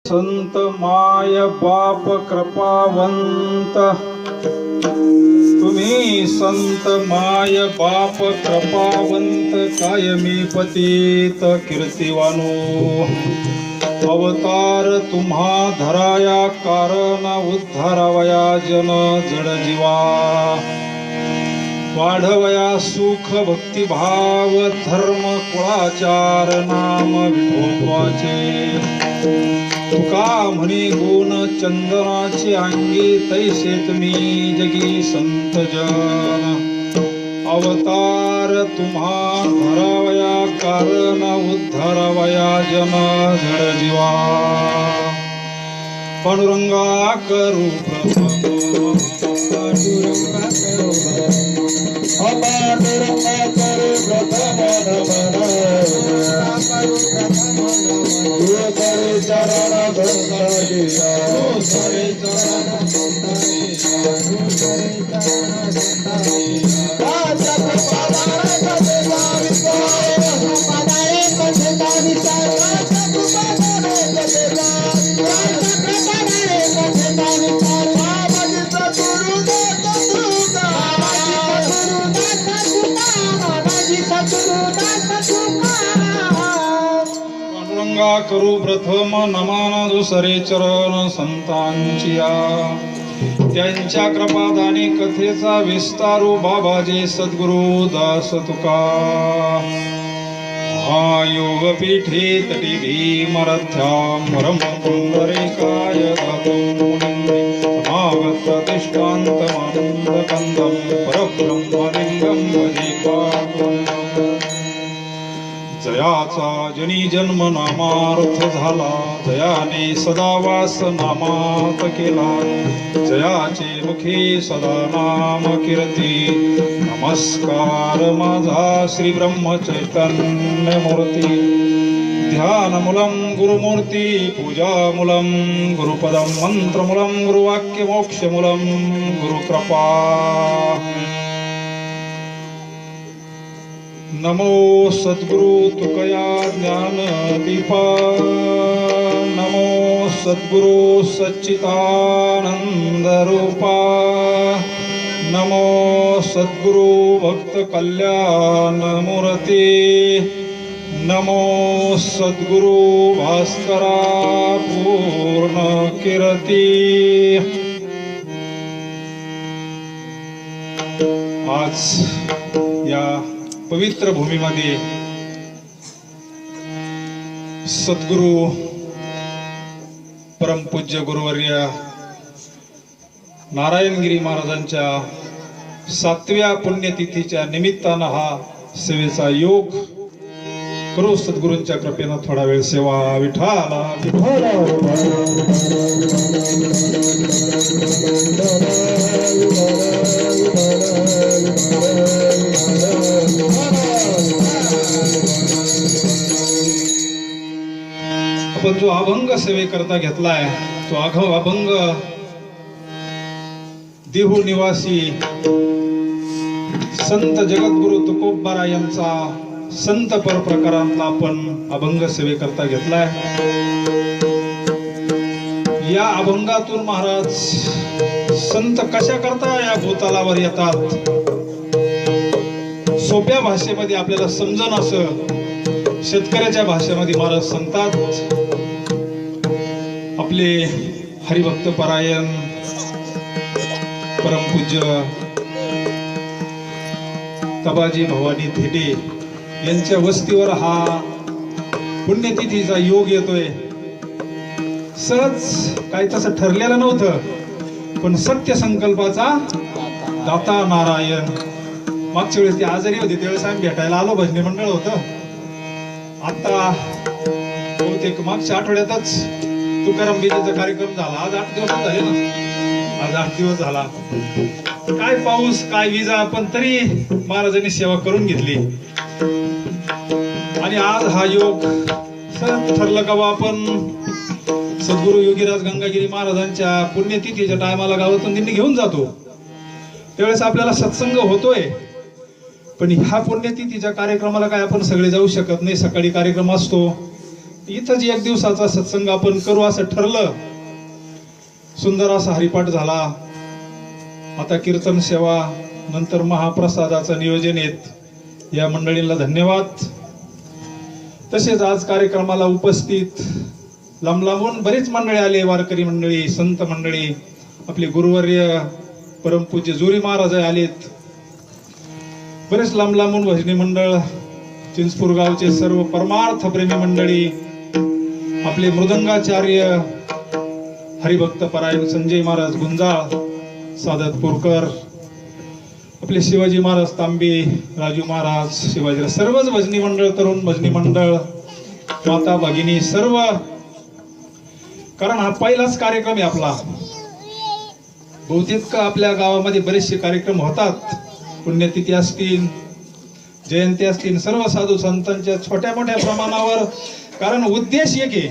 संत माय बाप कृपावंत, तुम्ही संत माय बाप कृपावंत, कायमी पतित कीर्तिवानो, अवतार तुम्हा धराया कारण उद्धारावया जन जड जीवा, वाढवया सुख भक्तिभाव धर्म कुळाचार नाम विठोबाचे, तुका म्हणे गुण चंदनाची अंगी, तैसे तुम्ही जगी संत जन, अवतार तुम्हा धरावया कारण उद्धारावया जन जड जीवा, पांडुरंगा करू करू प्रथम नमान दुसरे चरण संतांचिया, त्यांच्या कृपादानी कथेचा विस्तारू बाबाजी सद्गुरु दास तुका, हा योग पीठे तटी भीमरथ्यां परम पुंडरीकाय दातुं समागत प्रतिष्ठान्तमानंद कंदं परब्रह्मलिंगं भजे पावनं, जयाचा जनी जन्म नामार्थ झाला, जयाने सदा वास नामात केला, जयाचे मुखी सदा नाम कीर्ती, नमस्कार माझा श्री ब्रह्म चैतन्य मूर्ती, ध्यानमूलं गुरुमूर्ती, पूजामूलं गुरुपदं, मंत्रमूलं गुरुवाक्य, मोक्षमूलं गुरुकृपा, नमो सद्गुरु तुकया ज्ञान दीपा, नमो सद्गुरु सच्चिदानंद रूपा, नमो सद्गुरु भक्त कल्याण मूर्ती, नमो सद्गुरु भास्करा पूर्ण कीर्ती। आज या पवित्र भूमीमध्ये सद्गुरु परमपूज्य गुरुवर्य नारायणगिरी महाराजांच्या 7व्या पुण्यतिथीच्या निमित्तानं हा सेवेचा योग करू। सद्गुरूंच्या कृपेनं थोडा वेळ सेवा विठाला आपण जो अभंग सेवेकरता घेतलाय तो अभंग देहू निवासी संत जगद्गुरु तुकोबा यांचा संत पर प्रकारातला आपण अभंग सेवेकरता घेतलाय। या अभंगातून महाराज संत कशा करता या भूतलावर येतात, सोप्या भाषेमध्ये आपल्याला समजन असं शेतकऱ्याच्या भाषेमध्ये महाराज सांगतात। आपले हरिभक्त परायण परमपूज्य तबाजी भवानी थेटे यांच्या वस्तीवर हा पुण्यतिथीचा योग येतोय। सहज काही तसं ठरलेलं नव्हतं, पण सत्य संकल्पाचा दाता नारायण। मागच्या वेळेस ते आजारी होते त्यावेळेस आम्ही भेटायला आलो, भजनी मंडळ होतं। आता बहुतेक मागच्या आठवड्यातच तुकाराम बीजेचा कार्यक्रम झाला। आज 8 दिवस झाले ना, आज 8 दिवस झाला। काय पाऊस काय विजा, पण तरी महाराजांनी सेवा करून घेतली। आणि आज हा योग सहज ठरलं का आपण सद्गुरु योगीराज गंगागिरी महाराजांच्या पुण्यतिथीच्या टायमाला गावातून दिंडी घेऊन जातो, त्यावेळेस आपल्याला सत्संग होतोय। पण ह्या पुण्यतिथीच्या कार्यक्रमाला काय आपण सगळे जाऊ शकत नाही, सकाळी कार्यक्रम असतो, इथं जे एक दिवसाचा सत्संग आपण करू असं ठरलं. सुंदर असा हरिपाठ झाला, आता कीर्तन सेवा, नंतर महाप्रसादाचं नियोजन येत. या मंडळींना धन्यवाद. तसेच आज कार्यक्रमाला उपस्थित लांबलांबून बरीच मंडळी आले, वारकरी मंडळी, संत मंडळी, आपले गुरुवर्य परमपूज्य जोरी महाराज आलेत. बरेच लांबलांबून भजनी मंडळ, चिंचपूर गावचे सर्व परमार्थ प्रेमी मंडळी, आपले मृदंगाचार्य हरिभक्त परायण संजय महाराज गुंजाळ, सादत पुरकर, आपले शिवाजी महाराज तांबे, राजू महाराज, शिवाजी, सर्वच भजनी मंडळ, तरुण भजनी मंडळ, माता भगिनी सर्व. कारण हा पहिलाच कार्यक्रम आहे आपला. बहुतेक आपल्या गावामध्ये बरेचसे कार्यक्रम होतात, पुण्यतिथी असतील, जयंती असतील, सर्व साधू संतांच्या छोट्या मोठ्या प्रमाणावर. कारण उद्देश एक आहे,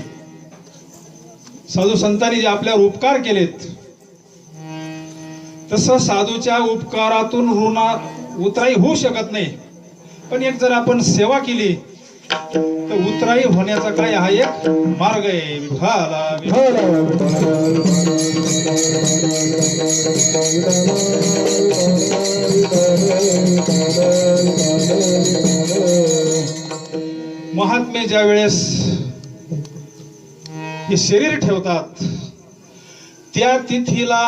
साधू संतांनी जे आपल्यावर उपकार केलेत, तसं साधूच्या उपकारातून ऋण उतराई होऊ शकत नाही. पण एक जर आपण सेवा केली तर उतराई होण्याचा काय हा एक मार्ग आहे. महात्मे ज्या वेळेस हे शरीर ठेवतात, त्या तिथीला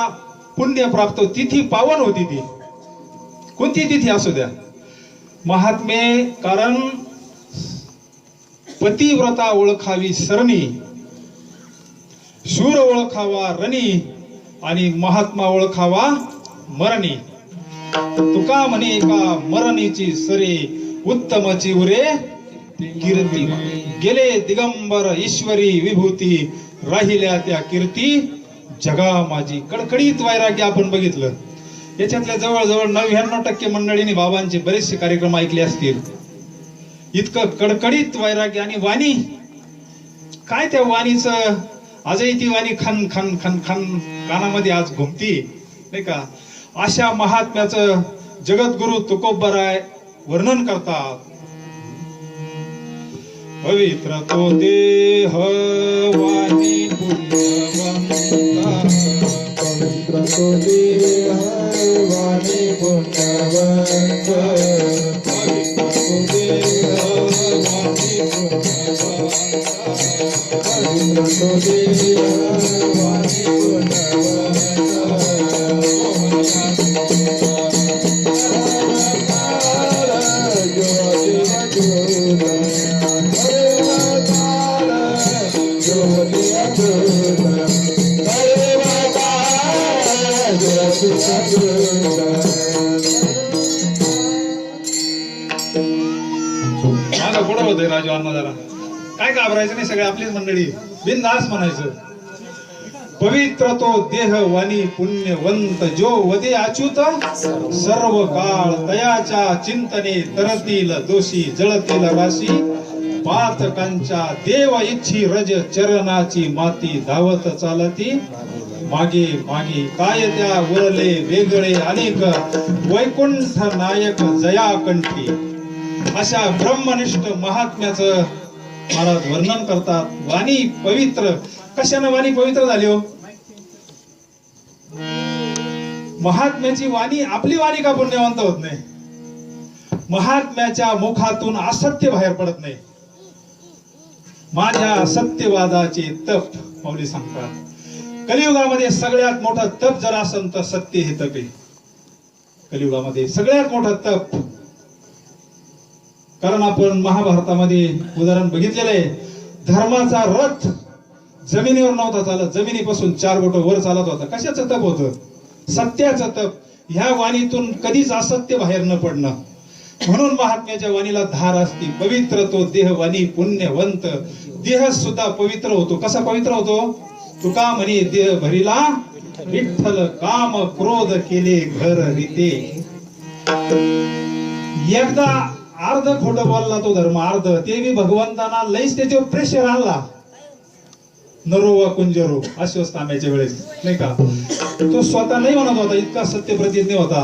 पुण्य प्राप्त, तिथी पावन होती. ती कोणती तिथी असू द्या, महात्मे. कारण पतिव्रता ओळखावी सरणी, शूर ओळखावा रणी, आणि महात्मा ओळखावा मरणी. तुका म्हणे का मरणीची सरे, उत्तमची उरे कीर्ती. गेले दिगंबर ईश्वरी विभूती, राहिल्या त्या कीर्ती जगा माझी. कडकडीत वैराग्य आपण बघितलं. याच्यातल्या जवळजवळ 99% मंडळींनी बाबांचे बरेचसे कार्यक्रम ऐकले असतील. इतकं कडकडीत वैराग्य. आणि वाणी काय, त्या वाणीचं आजही ती वाणी खन खन खन खन कानामध्ये आज घुमती, नाही का. अशा महात्म्याचं जगद्गुरु तुकोबराय वर्णन करतात. पवित्र तो देह वाणी पुण्यवंता, पवित्र तो देह वाणी पुण्यवंत, पवित्र तो देह वाणी पुण्यवंत, पवित्र तो देह वाणी पुण्यवंत. माझा पुढं होतंय राजू अण्णा, जरा काय घाबरायचं नाही, सगळे आपलीच मंडळी, बिनधास्त म्हणायचं. पवित्र तो देह वाणी पुण्यवंत, जो वदे अच्युत सर्व काळ, तयाच्या चिंतने तरतील दोषी, जळतील राशी पातकांच्या. देव इच्छी रज चरणाची माती, धावत चालती मागे मागे. काय त्या उरले वेगळे अनेक, वैकुंठ नायक जयाकंठी. अशा ब्रह्मनिष्ठ महात्म्याचं महाराज वर्णन करतात. वाणी पवित्र. कशाने वाणी पवित्र झाली हो? महात्म्याची वाणी. आपली वाणी का पुण्यवंत होत नाही? महात्म्याच्या मुखातून असत्य बाहेर पडत नाही. माझ्या सत्यवादाचे तप माऊली सांगतात. कलियुगामध्ये सगळ्यात मोठं तप जर असेल तर सत्य हे तप आहे. कलियुगामध्ये सगळ्यात मोठं तप. कारण आपण महाभारतामध्ये उदाहरण बघितलेलं आहे. धर्माचा रथ जमिनीवर नव्हता चालत, जमिनीपासून 4 बोट वर चालत होता. कशाचं तप होतं? सत्याचं तप. ह्या वाणीतून कधीच असत्य बाहेर न पडणं. म्हणून महात्म्याच्या वाणीला धार असते. पवित्र तो देह वाणी पुण्यवंत. देह सुद्धा पवित्र होतो. कसा पवित्र होतो? तुका म्हणे देह भरिला विठ्ठल, काम क्रोध केले घर रीते. एकदा अर्ध खोटं बोलला तो धर्म, अर्ध. ते बी भगवंतांना लईच त्याच्यावर प्रेशर आणला. नरो वा कुंजरो अश्वत्थाम्याच्या वेळेस, नाही का. तो स्वतः नाही म्हणत होता, इतका सत्यप्रतिज्ञ होता.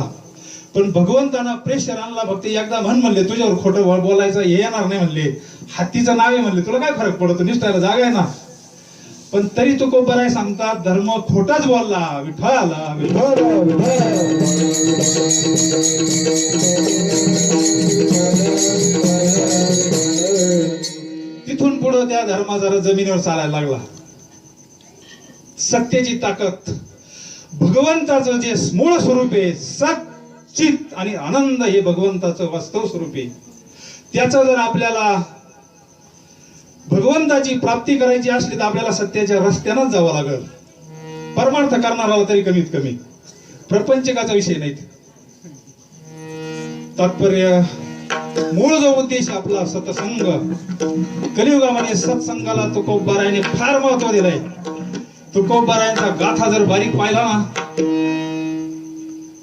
पण भगवंतानं प्रेशर आणला. फक्त एकदा म्हण म्हणले तुझ्यावर खोटं बोलायचं हे येणार नाही म्हणले. हत्तीचं नाव आहे म्हणले, तुला काय फरक पडतो, निष्ठायला जागा आहे ना. पण तरी तुकोबाराय सांगतात धर्म खोटाच बोलला. विठ्ठला तिथून पुढे त्या धर्मा जरा जमिनीवर चालायला लागला. सत्याची ताकद, भगवंताचं जे मूळ स्वरूप आहे, सच्चित आणि आनंद हे भगवंताचं वास्तव स्वरूप आहे. त्याचं जर आपल्याला भगवंताची प्राप्ती करायची असली तर आपल्याला सत्याच्या रस्त्यानंच जावं लागेल. परमार्थ करणार आहोत तरी कमीत कमी, प्रपंचकाचा विषय नाही. तात्पर्य मूळ जो उद्देश आपला सत्संग, कलियुगामध्ये सत्संगाला तुकोबारायाने फार महत्व दिलंय. तुकोबारायांचा गाथा जर बारीक पाहिला ना,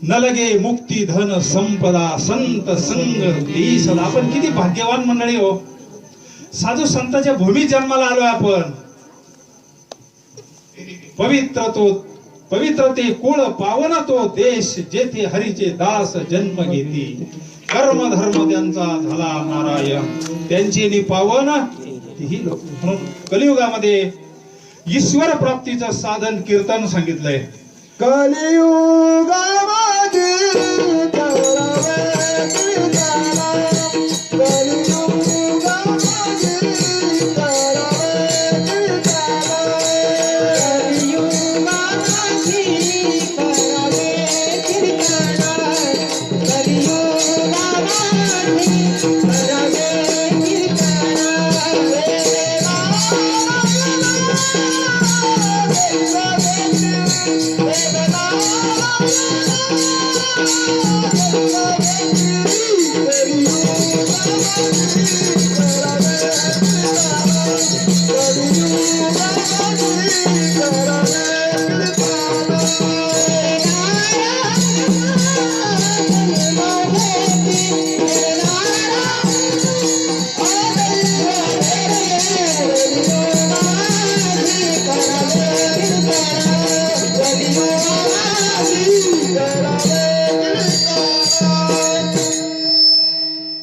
न लगे मुक्ती धन संपदा संत संग देई सदा. आपण किती भाग्यवान मंडळी हो, साधू संतांच्या भूमीत जन्माला आलोय आपण. पवित्र ते कुळ पावन तो देश, जेथे हरीचे दास जन्म घेती. कर्म धर्म त्यांचा झाला नारायण, त्यांची नि पावन तीही लोक. म्हणून कलियुगामध्ये ईश्वर प्राप्तीचं साधन कीर्तन सांगितलंय. कलियुगामध्ये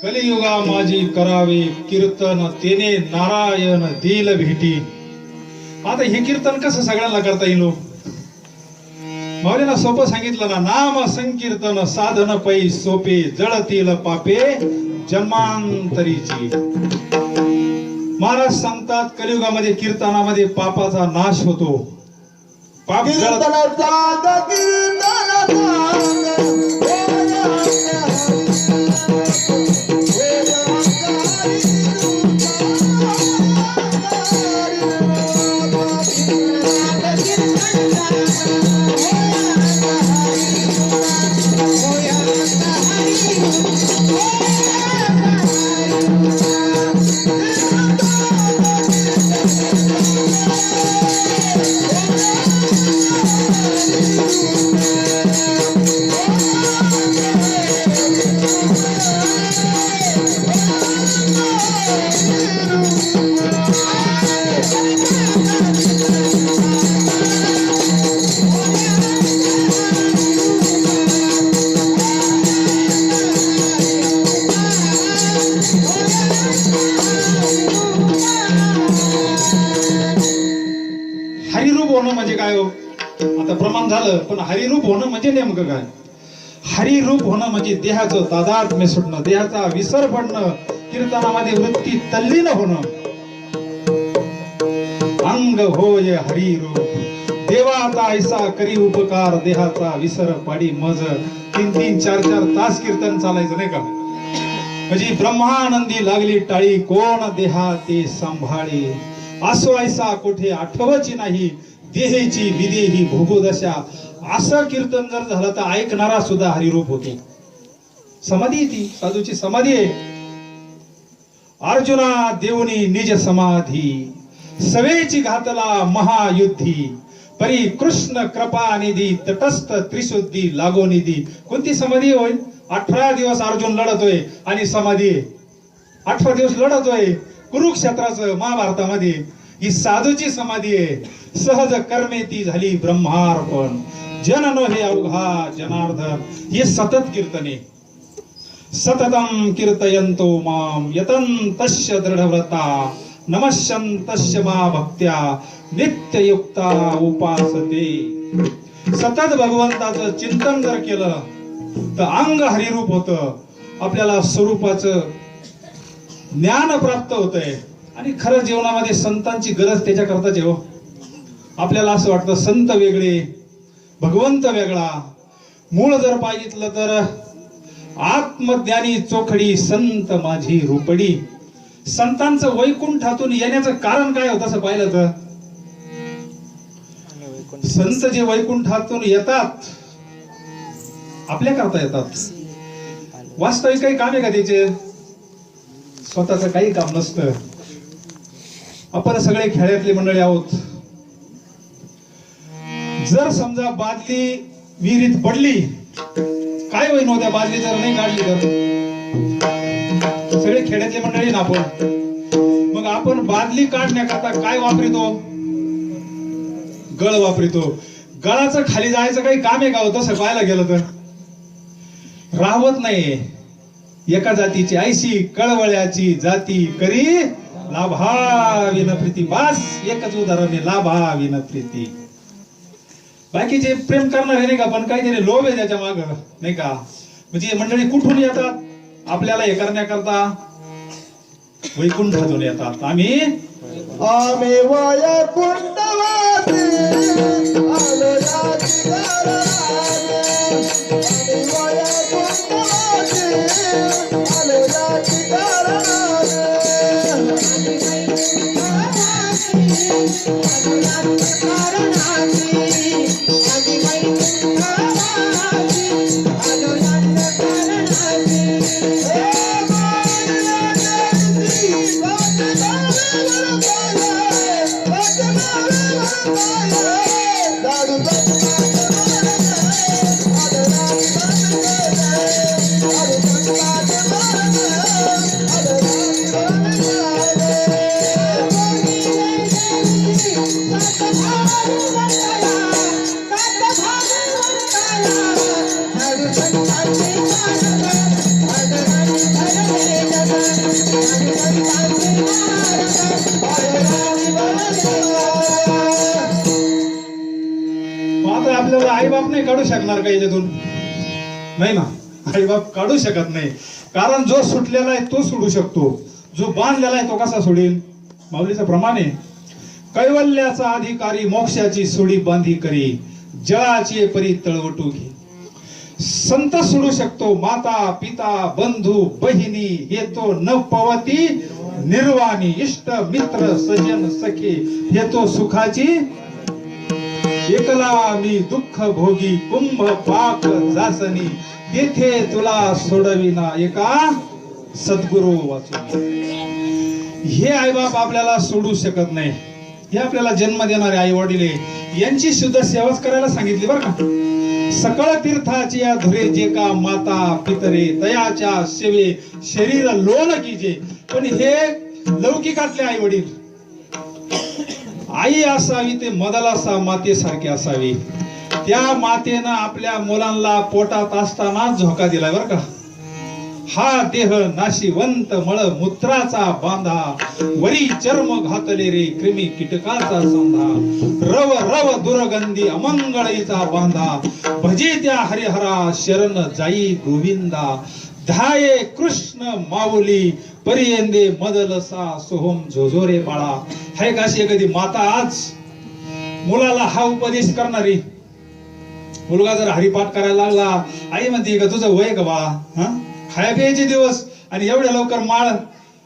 कलियुगा माझी करावे कीर्तन, तेने नारायण दिल भेटी. आता हे कीर्तन कसं सगळ्यांना करता येईल? माऊलींना सोपं सांगितलं ना, नाम संकीर्तन साधन पै सोपे, जळतील पापे जन्मांतरीची. महाराज सांगतात कलियुगामध्ये कीर्तनामध्ये पापाचा नाश होतो. पाप हरिरूप होणं म्हणजे काय हो? आता प्रमाण झालं, पण हरिरूप होणं म्हणजे नेमकं काय? हरिरूप होणं म्हणजे देहाचं तादात्म्य सुटणं, देहाचा विसर पडणं, कीर्तनामध्ये वृत्ती तल्लीन होणं. अंग होय हरिरूप, देवा आता ऐसा करी उपकार, देहाचा विसर पाडी मज. 3-3, 4-4 तास कीर्तन चालायचं नाही का? म्हणजे ब्रह्मानंदी लागली टाळी, कोण देहा ते सांभाळी. असो ऐसा कोठे आठवची नाही, देहेची विदेही भोगोदशा. असं कीर्तन जर झालं तर ऐकणारा सुद्धा हरिरूप होतो. समाधी ती साधूची समाधी आहे. अर्जुना देवनी निज समाधी, सवेची घातला महायुद्धी. परी कृष्ण कृपा निधी, तटस्थ त्रिशुद्धी लागो निधी. कोणती समाधी होय? 18 दिवस अर्जुन लढतोय आणि समाधी 18 दिवस लढतोय कुरुक्षेत्राचं महाभारतामध्ये. ही साधूची समाधी आहे. सहज कर्मे ती झाली ब्रह्मार्पण. जननो हे अवघा जनार्दन. हे सतत कीर्तने. सततम कीर्तयन्तो माम यतन्तस्य दृढव्रता नमस्यन्तस्य मा भक्त्या नित्ययुक्ता उपासते. सतत भगवंताचं चिंतन जर केलं तर अंग हरिरूप होतं. आपल्याला स्वरूपाचं ज्ञान प्राप्त होतंय. आणि खरं जीवनामध्ये संतांची गरज त्याच्याकरताच आहे हो. आपल्याला असं वाटतं संत वेगळे, भगवंत वेगळा. मूळ जर पाहिलं तर आत्मज्ञानी चोखडी संत माझी रूपडी. संतांचं वैकुंठातून येण्याचं कारण काय होतं असं पाहिलं तर संत जे वैकुंठातून येतात आपल्या करता येतात. वास्तविक काही काम आहे का त्याचे? स्वतःच काही काम नसतं. आपण सगळे खेड्यातली मंडळी आहोत. जर समजा बादली विहिरीत पडली, काय होईल नव्हत्या बादली जर नाही काढली तर? सगळे खेड्यातली मंडळी ना आपण. मग आपण बादली काढण्याकरता काय वापरितो? गळ वापरितो. गळाचं खाली जायचं काही काम आहे का होतं? तसं पाहायला गेलं तर राहत नाही. एका जातीची ऐशी कळवळ्याची जाती करी लाभाविन प्रीती. बस एकच उदाहरण आहे, लाभाविन प्रीती. बाकीचे प्रेम करणारे नाही का, पण काहीतरी लोभ आहे त्याच्या माग नाही का. म्हणजे मंडळी कुठून येतात? आपल्याला हे करण्याकरता वैकुंठातून येतात. आम्ही वैकुंठवासी आलो या आपल्याला आईबाप नाही काढू शकणार का याच्यातून? नाही ना, आईबाप काढू शकत नाही. कारण जो सुटलेला आहे तो सोडू शकतो, जो बांधलेला आहे तो कसा सोडेल? माऊलीचं प्रमाण आहे, कैवल्याचा अधिकारी मोक्षाची सोडी बांधी करी, जळाची परी तळवटू घे. संत सोडू शकतो, माता पिता बंधू बहिणी हे तो न पवती निर्वाणी. इष्ट मित्र सजन सखे हे तो सुखाची. एकला मी दुःख भोगी कुंभ पाक जासनी, तेथे तुला सोडविना एका सद्गुरु वाचून. हे आईबाप आपल्याला सोडू शकत नाही. हे आपल्याला जन्म देणारे आई वडील यांची सुद्धा सेवाच करायला सांगितली बरं का. सकळ तीर्थाची या धुरे जे का माता पितरे तयाच्या सेवे शरीर लोन कीजे. पण हे लौकिकातले आई वडील, आई असावी ते मदलासा मातेसारखी असावी. त्या मातेनं आपल्या मुलांना पोटात असताना झोका दिलाय बरं का. हा देह नाशिवंत मळ मूत्राचा बांधा, वरी चर्म घातले रे कृमी कीटकाचा सांधा. रव रव दुर्गंधी अमंगळीचा बांधा, भजे त्या हरिहरा शरण जाई गोविंदा. धाये कृष्ण माऊली परियंदे मदलसा सोहम झोझोरे बाळा. हाय काशी कधी माता आज मुलाला हा उपदेश करणारी. मुलगा जर हरिपाठ करायला लागला, आई म्हणते का तुझं वय का बाळा? हा, खाया प्यायचे दिवस आणि एवढ्या लवकर माळ.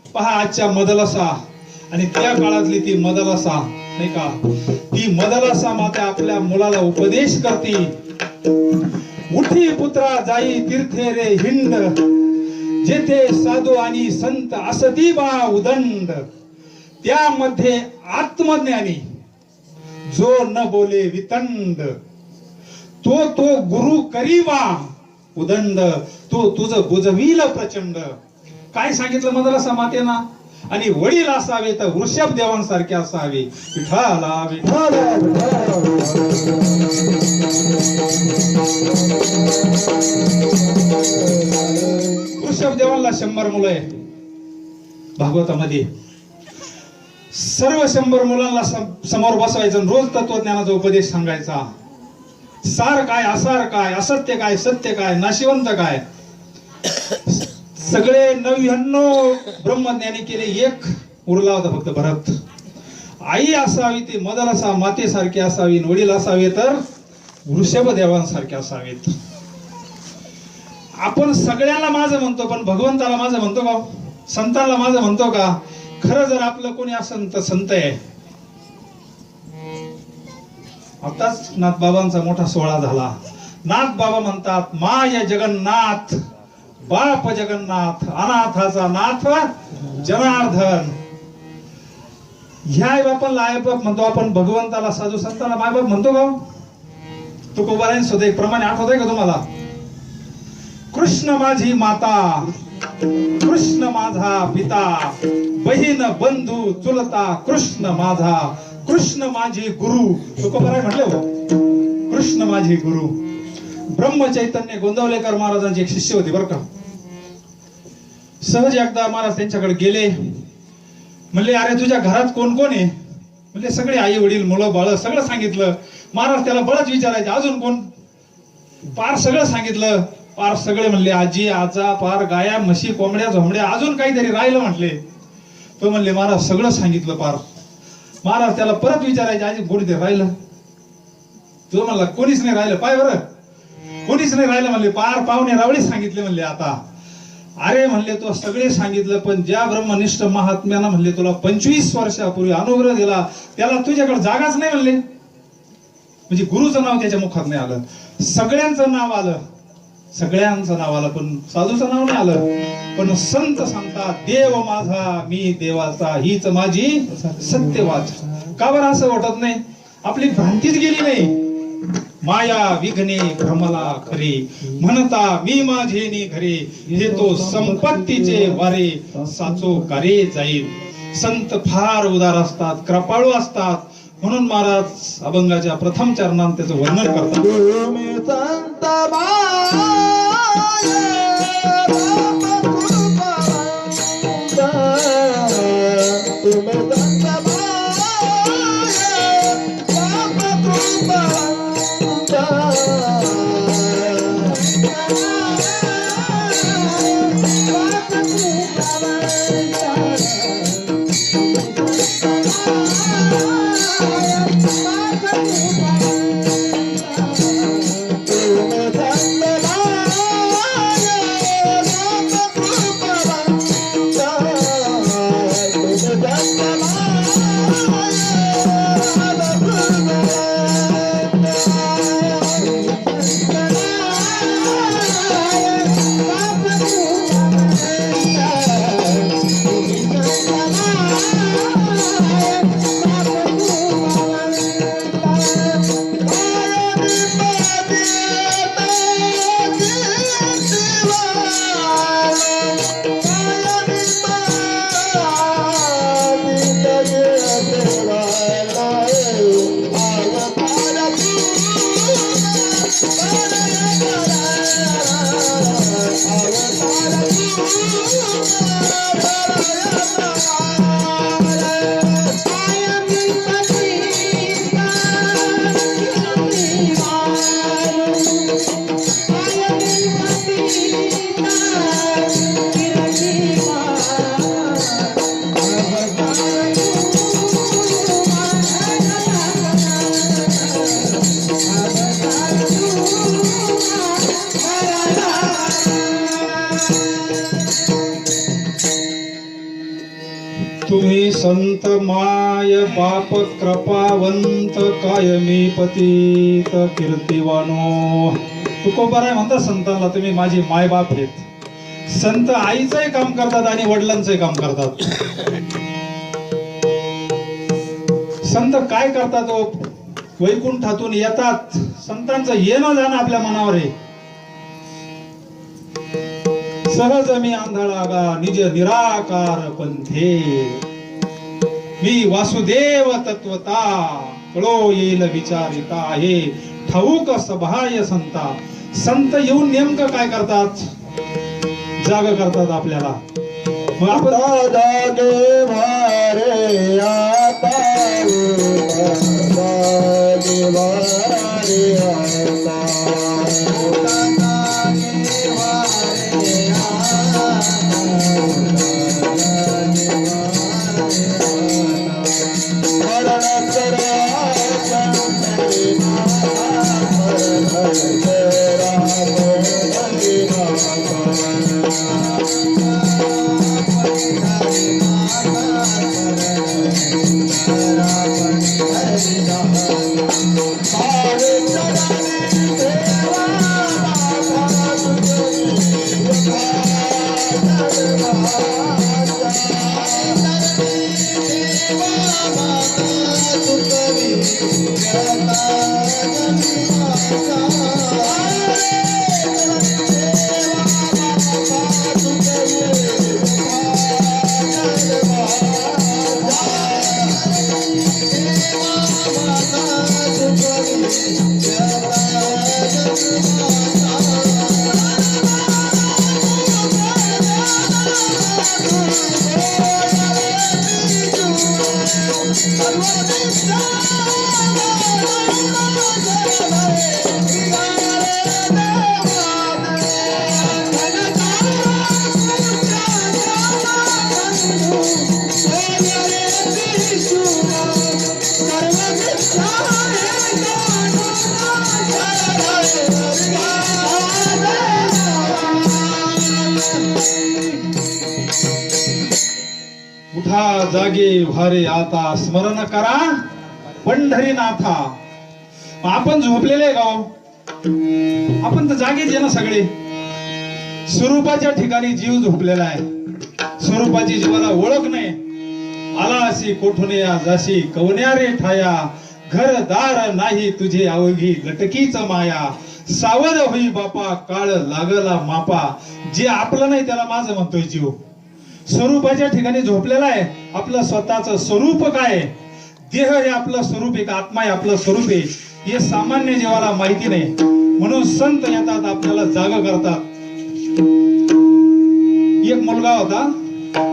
पहा आजच्या मदलसा आणि त्या काळातली ती मदलसा नाही का. ती मदलसा माता आपल्या मुलाला उपदेश करते. उठी पुत्रा जाई तीर्थे रे हिंड, जेथे साधू आणि संत असती बा उदंड. त्यामध्ये आत्मज्ञानी जो न बोले वितंड, तो गुरु करीवा उदंड. तो तुझं बुजविल प्रचंड. काय सांगितलं मदलसा मातेना? आणि वडील असावे तर वृषभ देवांसारखे असावे. विठाला वृषभ देवांना 100 मुलं आहे. भागवतामध्ये सर्व 100 मुलांना समोर बसवायचं, रोज तत्वज्ञानाचा उपदेश सांगायचा. सार काय, असार काय, असत्य काय, सत्य काय, नाशिवंत काय, सगळे 99 ब्रह्मज्ञानी केले, एक उरला होता फक्त भरत. आई असावी ती मदन असा मातेसारखी असावी, वडील असावे तर वृषभ देवांसारखे असावेत. आपण सगळ्यांना माझं म्हणतो, पण भगवंताला माझं म्हणतो का? संतांना माझं म्हणतो का? खरं जर आपलं कोणी असेल तर संत आहे. आताच नाथबाबांचा मोठा सोहळा झाला. नाथबाबा म्हणतात, माय जगन्नाथ, बाप जगन्नाथ, अनाथाचा नाथ जनार्दन. ह्या आई बापाला आई बाप म्हणतो आपण, भगवंताला साधू संतांना माय बाप म्हणतो का? तुकोबारायन सुद्धा एक प्रमाणे आठवत का तुम्हाला? कृष्ण माझी माता, कृष्ण माझा पिता, बहीण बंधू चुलता कृष्ण माझा, कृष्ण माझी गुरु. तुकोबाराय म्हटले हो, कृष्ण माझी गुरु. ब्रह्मचैतन्य गोंदवलेकर महाराजांची एक शिष्य होती बरं का. सहज एकदा महाराज त्यांच्याकडे गेले. म्हणले, अरे तुझ्या घरात कोण कोण आहे? म्हणजे सगळे आई वडील मुलं बाळ सगळं सांगितलं. महाराज त्याला बळच विचारायचे, अजून कोण? पार सगळं सांगितलं. पार सगळे म्हणले, आजी आजा, पार गाया म्हशी कोंबड्या झोंबड्या, अजून काहीतरी राहिलं म्हटले. तो म्हणले, महाराज सगळं सांगितलं पार. महाराज त्याला परत विचारायचे, आजी कोणीतरी राहिलं? तो म्हणला, कोणीच नाही राहिलं. पाय बरं, कोणीच नाही राहिलं म्हणले. पार पाहुणे रावळे सांगितले म्हणले. आता अरे म्हणले, तो सगळे सांगितलं, पण ज्या ब्रह्मनिष्ठ महात्म्यानं म्हणले तुला 25 वर्षापूर्वी अनुग्रह दिला, त्याला तुझ्याकडे जागाच नाही म्हणले. म्हणजे गुरुचं नाव त्याच्या मुखात नाही आलं. सगळ्यांचं नाव आलं, सगळ्यांचं नाव आलं, पण साधूचं नाव नाही आलं. पण संत सांगतात, देव माझा मी देवाचा, हीच माझी सत्यवाच. का बरं असं वाटत नाही? आपली भ्रांतीच गेली नाही. माया विघ्ने भ्रमला खरे, म्हणता मी माझे घरे, हे तो संपत्तीचे वारे, साचो कारे जाईल. संत फार उदार असतात, कृपाळू असतात. म्हणून महाराज अभंगाच्या प्रथम चरणात त्याचं वर्णन करतात. तुम्ही संत तुम्ही संत माय बाप कृपावंत, कायमी पतित कीर्तिवानो. तुकोबाराय म्हणतात संतांना, तुम्ही माझी माय बाप आहेत. संत आईचंही काम करतात आणि वडिलांचंही काम करतात. संत काय करतात? वैकुंठातून येतात. संतांचं येणं जाणं आपल्या मनावर आहे. सहज मी आंधळा गा निज निराकार पंथे मी वासुदेव तत्वता कळो येईल विचारिता हे ठाऊक सभाय संता संत येऊन नेमकं काय करतात जाग करतात आपल्याला मग आपण जागे भारे आता जागे भारे आता उठा जागे भारे आता स्मरण करा पंढरीनाथा आपण झोपलेले गाव आपण तर जागेच आहे ना सगळे स्वरूपाच्या ठिकाणी जीव झोपलेला आहे स्वरूपाची जीवाला ओळख नाही आला अशी कोठून या जाशी कवन्या रे ठाया घरदार नाही तुझे अवघी लटकीच माया सावध होई बापा काळ लागला मापा जे आपलं नाही त्याला माझं म्हणतोय जीव स्वरूपाच्या ठिकाणी झोपलेला आहे आपलं स्वतःचं स्वरूप काय देह हे आपलं स्वरूप आहे आत्मा हे आपलं स्वरूप आहे हे सामान्य जीवाला माहिती नाही म्हणून संत येतात आपल्याला जाग करतात एक मुलगा होता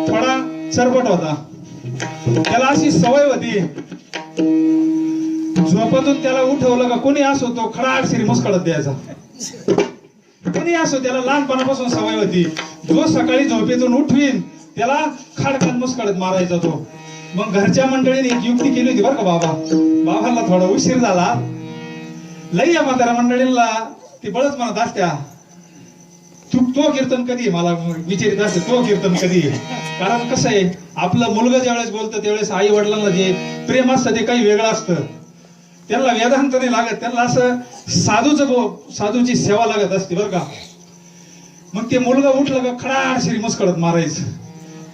थोडा चरबट होता त्याला अशी सवय होती झोपातून त्याला उठवलं का कोणी असो तो खडाड श्री मुस्कळत द्यायचा कोणी असो त्याला लहानपणापासून सवय होती जो सकाळी झोपेतून उठवीन त्याला खाडखान मुस्कळत मारायचा तो मग घरच्या मंडळीने एक युक्ती केली होती बरं का बाबाला थोडा उशीर झाला लई या म्हाताऱ्या मंडळींना ती बळच म्हणत असत्या तो कीर्तन कधी मला विचारित असते तो कीर्तन कधी कारण कसं आहे आपलं मुलगा ज्यावेळेस बोलतं त्यावेळेस आई वडिलांना जे प्रेम असतं ते काही वेगळं असतं त्यांना वेदांत नाही लागत त्यांना असं साधूची सेवा लागत असते बरं का मग ते मुलगा उठलं का खडाड श्री मुस्कळत मारायचं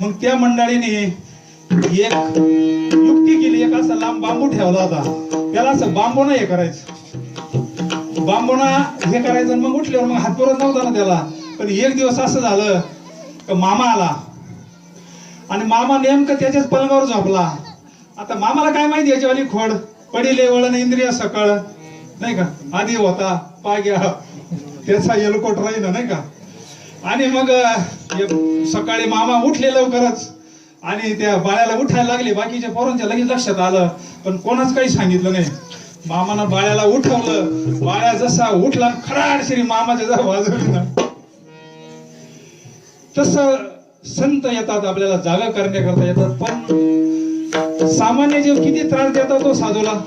मग त्या मंडळीने एक युक्ती केली एक असा लांब बांबू ठेवला होता त्याला असं बांबून हे करायचं बांबूना हे करायचं मग उठल्यावर मग हात पुरत नव्हता ना त्याला पण एक दिवस असं झालं का मामा आला आणि मामा नेमकं त्याच्याच पलंगावर झोपला आता मामाला काय माहिती याच्यावाली खोड पडिले वळण इंद्रिय सकळ नाही का आधी होता पाग्या त्याचा येलकोट राहील नाही का आणि मग सकाळी मामा उठले लवकरच आणि त्या बाळ्याला उठायला लागले बाकीच्या पोरांच्या लगेच लक्षात आलं पण कोणाच काही सांगितलं नाही मामानं बाळ्याला उठवलं बाळ्या जसा उठला खडाड श्री मामाच्या जवळ वाजवली ना तसं संत येतात आपल्याला जागा करण्याकरता येतात पण सामान्य जीव किती त्रास देतात तो साधूला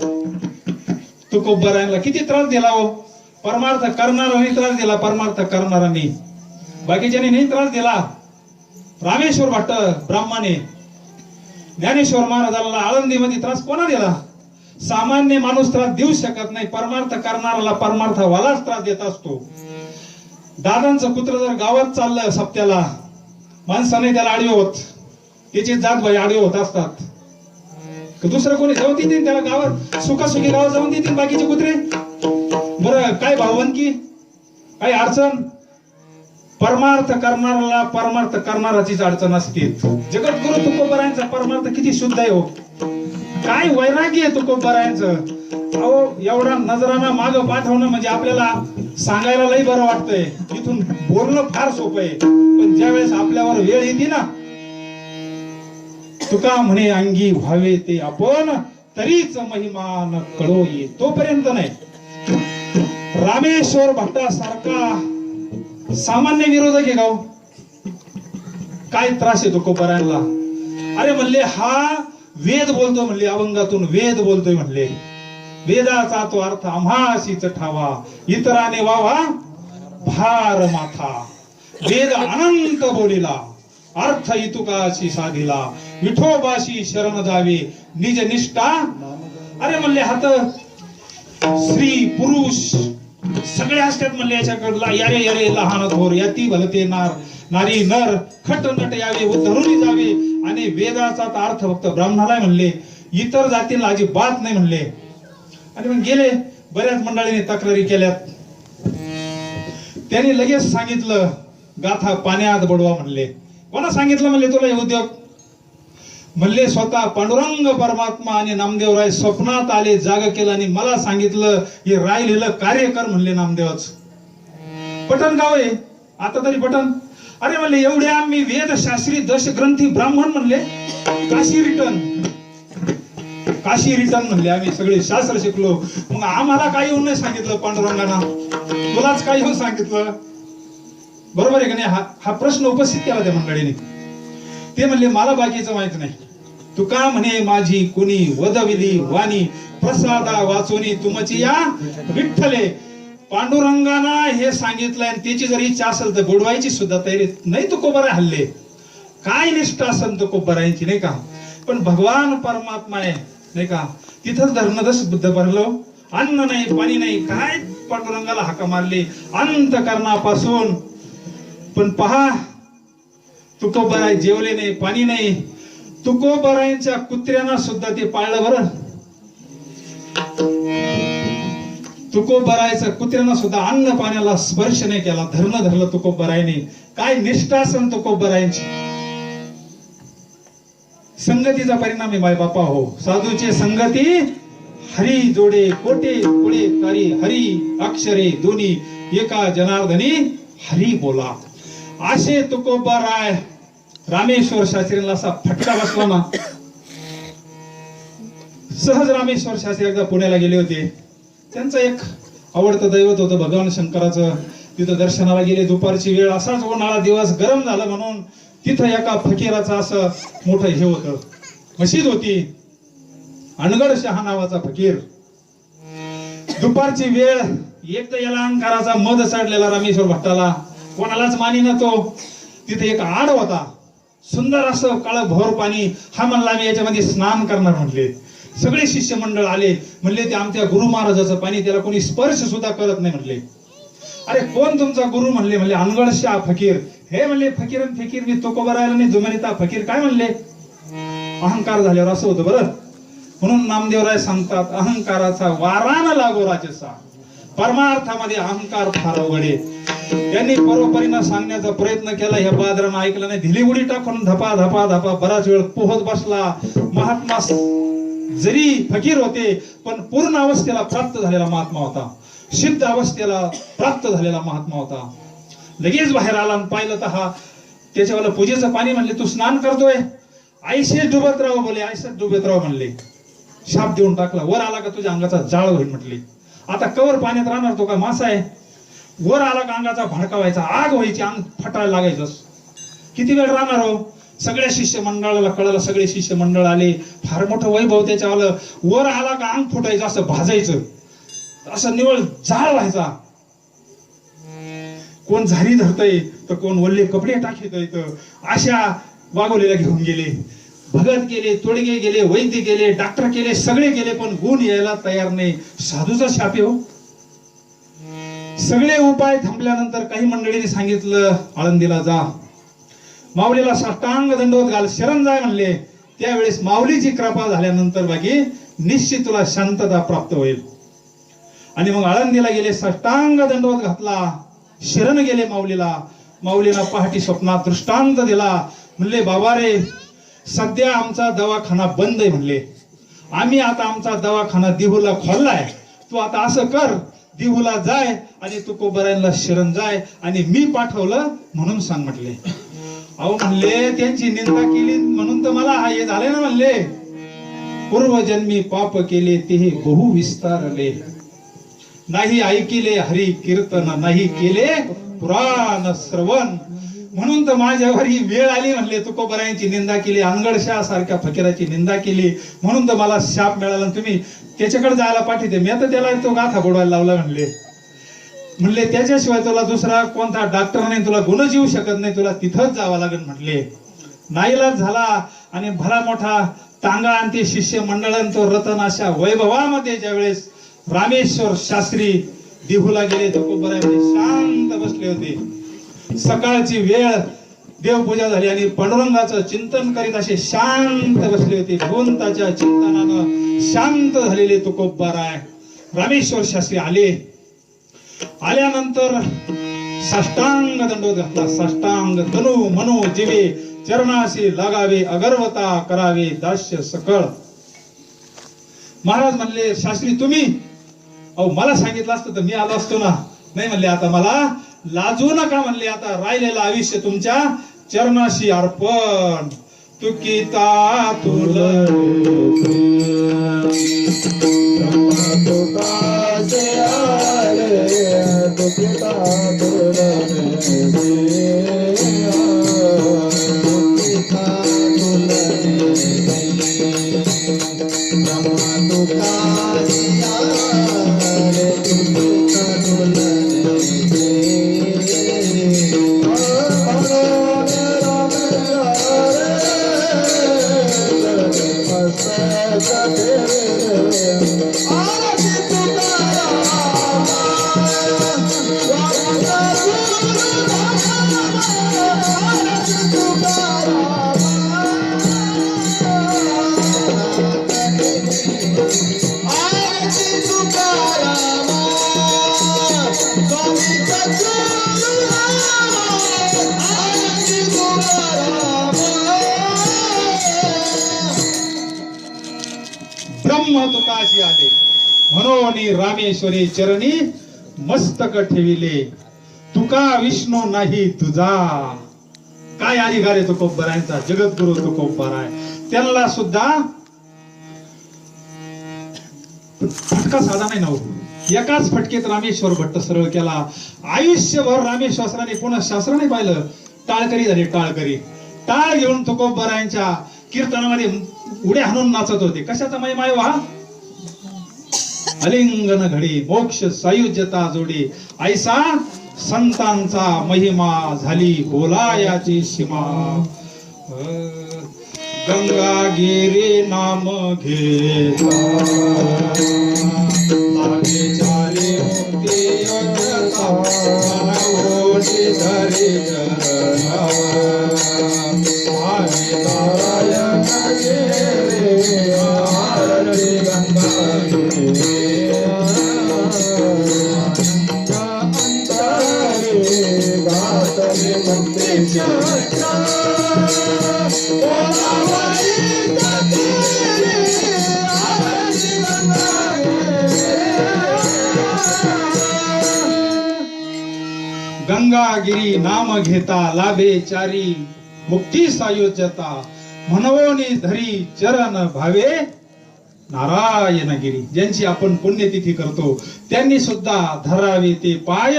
तुकोबरायला किती त्रास दिला हो परमार्थ करणाऱ्यांनी त्रास दिला परमार्थ करणाऱ्यांनी बाकीच्यांनी नाही त्रास दिला रामेश्वर भट्ट ब्राह्मणे ज्ञानेश्वर महाराजाला आळंदीमध्ये त्रास कोणा दिला सामान्य माणूस त्रास देऊ शकत नाही परमार्थ करणाऱ्याला परमार्थवालाच त्रास देत असतो दादांचं कुत्र जर गावात चाललं सप्त्याला माणसाने त्याला आडवे होत त्याची जात भाई आडवे होत असतात दुसरं कोणी जाऊन देतील त्याला गावात सुखासुखी गावात जाऊन देतील बाकीचे कुत्रे बरं काय भावनकी काय अडचण परमार्थ करणाऱ्याला परमार्थ करणाराचीच अडचण असते. जगद्गुरु तुकोबरायांचा परमार्थ किती शुद्ध आहे हो. काय वैराग्य आहे तुकोबरायांचं. अहो एवढा नजराना माग पाठवणं म्हणजे आपल्याला सांगायला लई बरं वाटतंय, इथून बोलणं फार सोपं आहे, पण ज्या वेळेस आपल्यावर वेळ येते ना, तुका म्हणे अंगी व्हावे ते आपण, तरीच महिमा न कळो ये, तोपर्यंत नाही. रामेश्वर भट्टासारखा सामान्य विरोधक आहे गाव. काय त्रास येतो तुकोबरायांना. अरे म्हणले हा वेद बोलतो, म्हणले अभंगातून वेद बोलतोय, म्हणले वेदाचा तो अर्थ आम्हासीच ठावा, इतराने वावा भार माथा. वेद अनंत बोलिला, अर्थ इतुकाशी साधिला, विठोबाशी शरण जावे निज निष्ठा. अरे म्हणले हात स्त्री पुरुष सगळे असतात म्हणले याच्याकडला. यारे यारे लहान थोर याती भलते नार, नारी नर खट नट यावे उद्धरून जावे. आणि वेदाचा अर्थ फक्त ब्राह्मणाला म्हणले, इतर जातीला अजिबात नाही म्हणले. आणि मग गेले, बऱ्याच मंडळींनी तक्रारी केल्यात. त्यांनी लगेच सांगितलं गाथा पाण्यात बुडवा म्हणले. कोणा सांगितलं म्हणले तुला हे उद्योग. म्हणले स्वतः पांडुरंग परमात्मा आणि नामदेवराय स्वप्नात आले, जाग केलं आणि मला सांगितलं हे राहिलेलं कार्य कर म्हणले नामदेवाच. पठण गाव आहे आता तरी पठण. अरे म्हणले एवढे आम्ही वेदशास्त्री दशग्रंथी ब्राह्मण म्हणले, काशी रिटर्न म्हणले आम्ही सगळे शास्त्र शिकलो. मग आम्हाला काही होऊन नाही सांगितलं पांडुरंगाना, तुलाच काही होऊन सांगितलं. बरोबर आहे का नाही. हा प्रश्न उपस्थित केला त्या मंडळीने. ते म्हणले मला बाकीचं माहित नाही. तुका म्हणे माझी कुणी वदविली वाणी, प्रसादा वाचोनी तुमची या विठ्ठले. पांडुरंगाना हे सांगितलंय आणि त्याची जर इच्छा असेल तर बुडवायची सुद्धा तयारी नाही. तुकोबराय हल्ले काय निष्ठा असेल तुकोबरायांची नाही का. पण भगवान परमात्मा आहे नाही का, तिथंच धर्मदस बुद्ध भरलं. अन्न नाही पाणी नाही, काय पांडुरंगाला हाका मारले अंतकरणापासून. पण पहा तुकोबराय जेवले नाही, पाणी नाही. तुकोबरायांच्या कुत्र्यांना सुद्धा ते पाळलं बरं. तुकोबरायच्या कुत्र्यांना सुद्धा अन्न पाण्याला स्पर्श नाही केला, धरलं तुकोबरायने. काय निष्ठा असेल तुकोबरायांची. संगतीचा परिणाम आहे माय बापा हो. साधूचे संगती हरी जोडे कोटे कुळे तारी, हरी अक्षरे दोन्ही एका जनार्दनी हरी बोला. असे तुकोबराय रामेश्वर शास्त्रींना असा फटका बसला ना. सहज रामेश्वर शास्त्री एकदा पुण्याला गेले होते. त्यांचं एक आवडतं दैवत होतं भगवान शंकराचं. तिथं दर्शनाला गेले. दुपारची वेळ, असाच उन्हाळा दिवस, गरम झालं म्हणून तिथं एका फकीराचं असं मोठं हे होतं, मशीद होती. अनगड शहा नावाचा फकीर. दुपारची वेळ, एक तर याला अहंकाराचा मध चढलेला रामेश्वर भट्टाला, कोणालाच मानी ना तो. तिथे एक आड होता, सुंदर असं काळं भोर पाणी. हा म्हणला मी याच्यामध्ये स्नान करणार म्हणले. सगळे शिष्य मंडळ आले, म्हणले ते आमच्या गुरु महाराजाचं पाणी, त्याला कोणी स्पर्श सुद्धा करत नाही म्हणले. अरे कोण तुमचा गुरु म्हणले. म्हणले अनगड शाह फकीर. हे म्हणले फकीर फकीर मी तुकोबरायला नाही जुमानिता फकीर काय म्हणले. अहंकार झाल्यावर असं होतं बरं. म्हणून नामदेवराय सांगतात अहंकाराचा वारा न लागो राजसा. परमार्थामध्ये अहंकार फार अवघड आहे. त्यांनी परोपरीनं सांगण्याचा प्रयत्न केला. ह्या बादरानं ऐकलं नाही. ढिली उडी टाकून धपा धपा धपा बराच वेळ पोहत बसला. महात्मा जरी फकीर होते पण पूर्ण अवस्थेला प्राप्त झालेला महात्मा होता. सिद्ध अवस्थेला प्राप्त झालेला महात्मा होता. लगेच बाहेर आला आणि पाहिलं तर हा त्याच्यावाला पूजेचं पाणी. म्हणले तू स्नान करतोय. ऐसे डुबत राव बोले, ऐसे डुबत राव म्हणले. शाप देऊन टाकला. वर आला का तुझ्या अंगाचा जाळ होईल म्हटले. आता कवर पाण्यात राहणार तो का मासा आहे. वर आला का अंगाचा भडका व्हायचा, आग व्हायची, अंग फटायला लागायचं. किती वेळ राहणार हो. सगळ्या शिष्य मंडळाला कळलं. सगळे शिष्य मंडळ आले. फार मोठं वैभव त्याच्यावालं. वर आला का अंग फुटायचं, असं भाजायचं, असं निवळ जाळ व्हायचा. कोण झारी धरतय तर कोण वल्ले कपडे टाकीतय. अशा वागवलेल्या घेऊन गेले. भगत गेले, तोडगे गेले, वैद्य गेले, डॉक्टर केले, सगळे गेले, पण गुण यायला तयार नाही. साधूचा शाप आहे हो. सगळे उपाय थांबल्यानंतर काही मंडळींनी सांगितलं आळंदीला जा, माऊलीला साष्टांग दंडवत घाल, शरण जाय म्हणले. त्यावेळेस माऊलीची कृपा झाल्यानंतर बाकी निश्चित तुला शांतता प्राप्त होईल. आणि मग आळंदीला गेले, साष्टांग दंडवत घातला, शरण गेले माऊलीला. माऊलीनं पहाटी स्वप्नात दृष्टांत दिला. म्हणले बाबा रे, सध्या आमचा दवाखाना बंद आहे म्हणले. आम्ही आता आमचा दवाखाना देहूला खोललाय. तू आता असं कर, देहूला जाय आणि तुकोबरायांना शरण जाय आणि मी पाठवलं म्हणून सांग म्हटले. अहो म्हणले, त्यांची निंदा केली म्हणून तर मला हे झाले ना म्हणले. पूर्वजन्मी पाप केले ते बहु विस्तारले, नाही ऐकिले हरी कीर्तन, नाही केले पुराण श्रवण. म्हणून तर माझ्यावर ही वेळ आली म्हणले. तुकोबरायांची निंदा केली, अनगडशाह सारख्या फकीराची निंदा केली म्हणून तर मला शाप मिळाला. तुम्ही त्याच्याकडे जायला पाठवते. मी आता त्याला तो गाथा बोडवायला लावला म्हणले. म्हणले त्याच्याशिवाय तुला दुसरा कोणता डॉक्टर नाही, तुला गुणच येऊ शकत नाही, तुला तिथंच जावं लागेल म्हणले. नाईलाज झाला आणि भला मोठा तांगा आणि ते शिष्य मंडळान तो रतन अशा वैभवामध्ये ज्यावेळेस रामेश्वर शास्त्री देहूला गेले, तुकोबरायांनी शांत बसले होते. सकाळची वेळ, देवपूजा झाली आणि पांडुरंगाचं चिंतन करीत असे शांत बसले होते. भगवंताच्या चिंतनानं शांत झालेले तुकोबराय रामेश्वर शास्त्री आले. आल्यानंतर साष्टांग दंडोत घातला. साष्टांग तनु मनो जीवे चरणाशी लागावे, अगर्वता करावे दास्य सकळ. महाराज म्हणले, शास्त्री तुम्ही? अहो मला सांगितलं असतं तर मी आलो असतो ना. नाही म्हणले, आता मला लाजू नका म्हणले, आता राहिलेलं आयुष्य तुमच्या चरणाशी अर्पण. तुकिता तुला ब्रह्म तुकाशी आले म्हणून रामेश्वरी चरणी मस्तक ठेविले. तुका विष्णू नाही तुझा. काय अधिकार आहे तुकोबरायांचा? जगद्गुरु तुकोबराय त्यांना सुद्धा फटका साधा नाही ना. एकाच फटकेत रामेश्वर भट्ट सरळ केला. आयुष्यभर रामेश्वराने पुन्हा शास्त्र नाही पाहिलं. टाळकरी झाले, टाळकरी. टाळ घेऊन तुकोबरायांच्या कीर्तनामध्ये उड्या हाणून नाचत होते. कशाचा महिमा हा? अलिंगन घडी मोक्ष सायुज्यता जोडी, ऐसा संतांचा महिमा झाली बोलायाची सीमा. गंगागिरी नाम घेता लागे चारी मुक्ती योग्यता, मनोटी धरी जरणावा. नारायण गिरी आरती गंगागिरी गातले मुक्तीच्या गंगागिरी नाम घेता लाभे चारी मुक्ती सायुज्यता, म्हणवोनी धरी चरण भावे नारायणगिरी. ज्यांची आपण पुण्यतिथी करतो त्यांनी सुद्धा धरावे ते पाय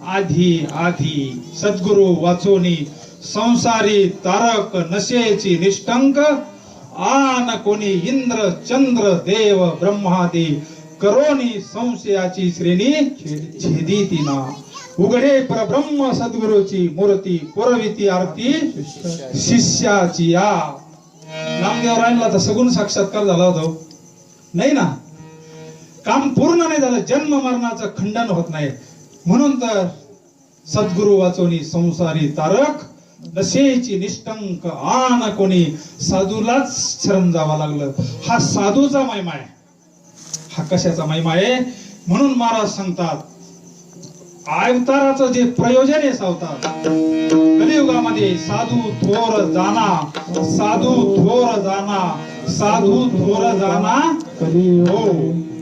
आधी आधी. सद्गुरु वाचोनी संसारी तारक नशेची निष्ठंक, आन कोणी इंद्र चंद्र देव ब्रह्मादी, करोनी संशयाची श्रेणी छेदी ना. उघडे परब्रह्म सद्गुरूची मूर्ती, पुरविती आरती शिष्याची या. नामदेवरायांना तर सगुण साक्षात्कार झाला होता नाही ना. काम पूर्ण नाही झालं, जन्म मरणाचं खंडन होत नाही. म्हणून तर सद्गुरु वाचोनी संसारी तारक नशेची निष्ठंक, आन कोणी साधूलाच शरण जावं लागलं. हा साधूचा महिमा आहे. हा कशाचा महिमा आहे? म्हणून महाराज सांगतात अवताराचं जे प्रयोजन आहे सावता कलियुगामध्ये साधू थोर जाना, साधू थोर जाना, साधू थोर जाना हो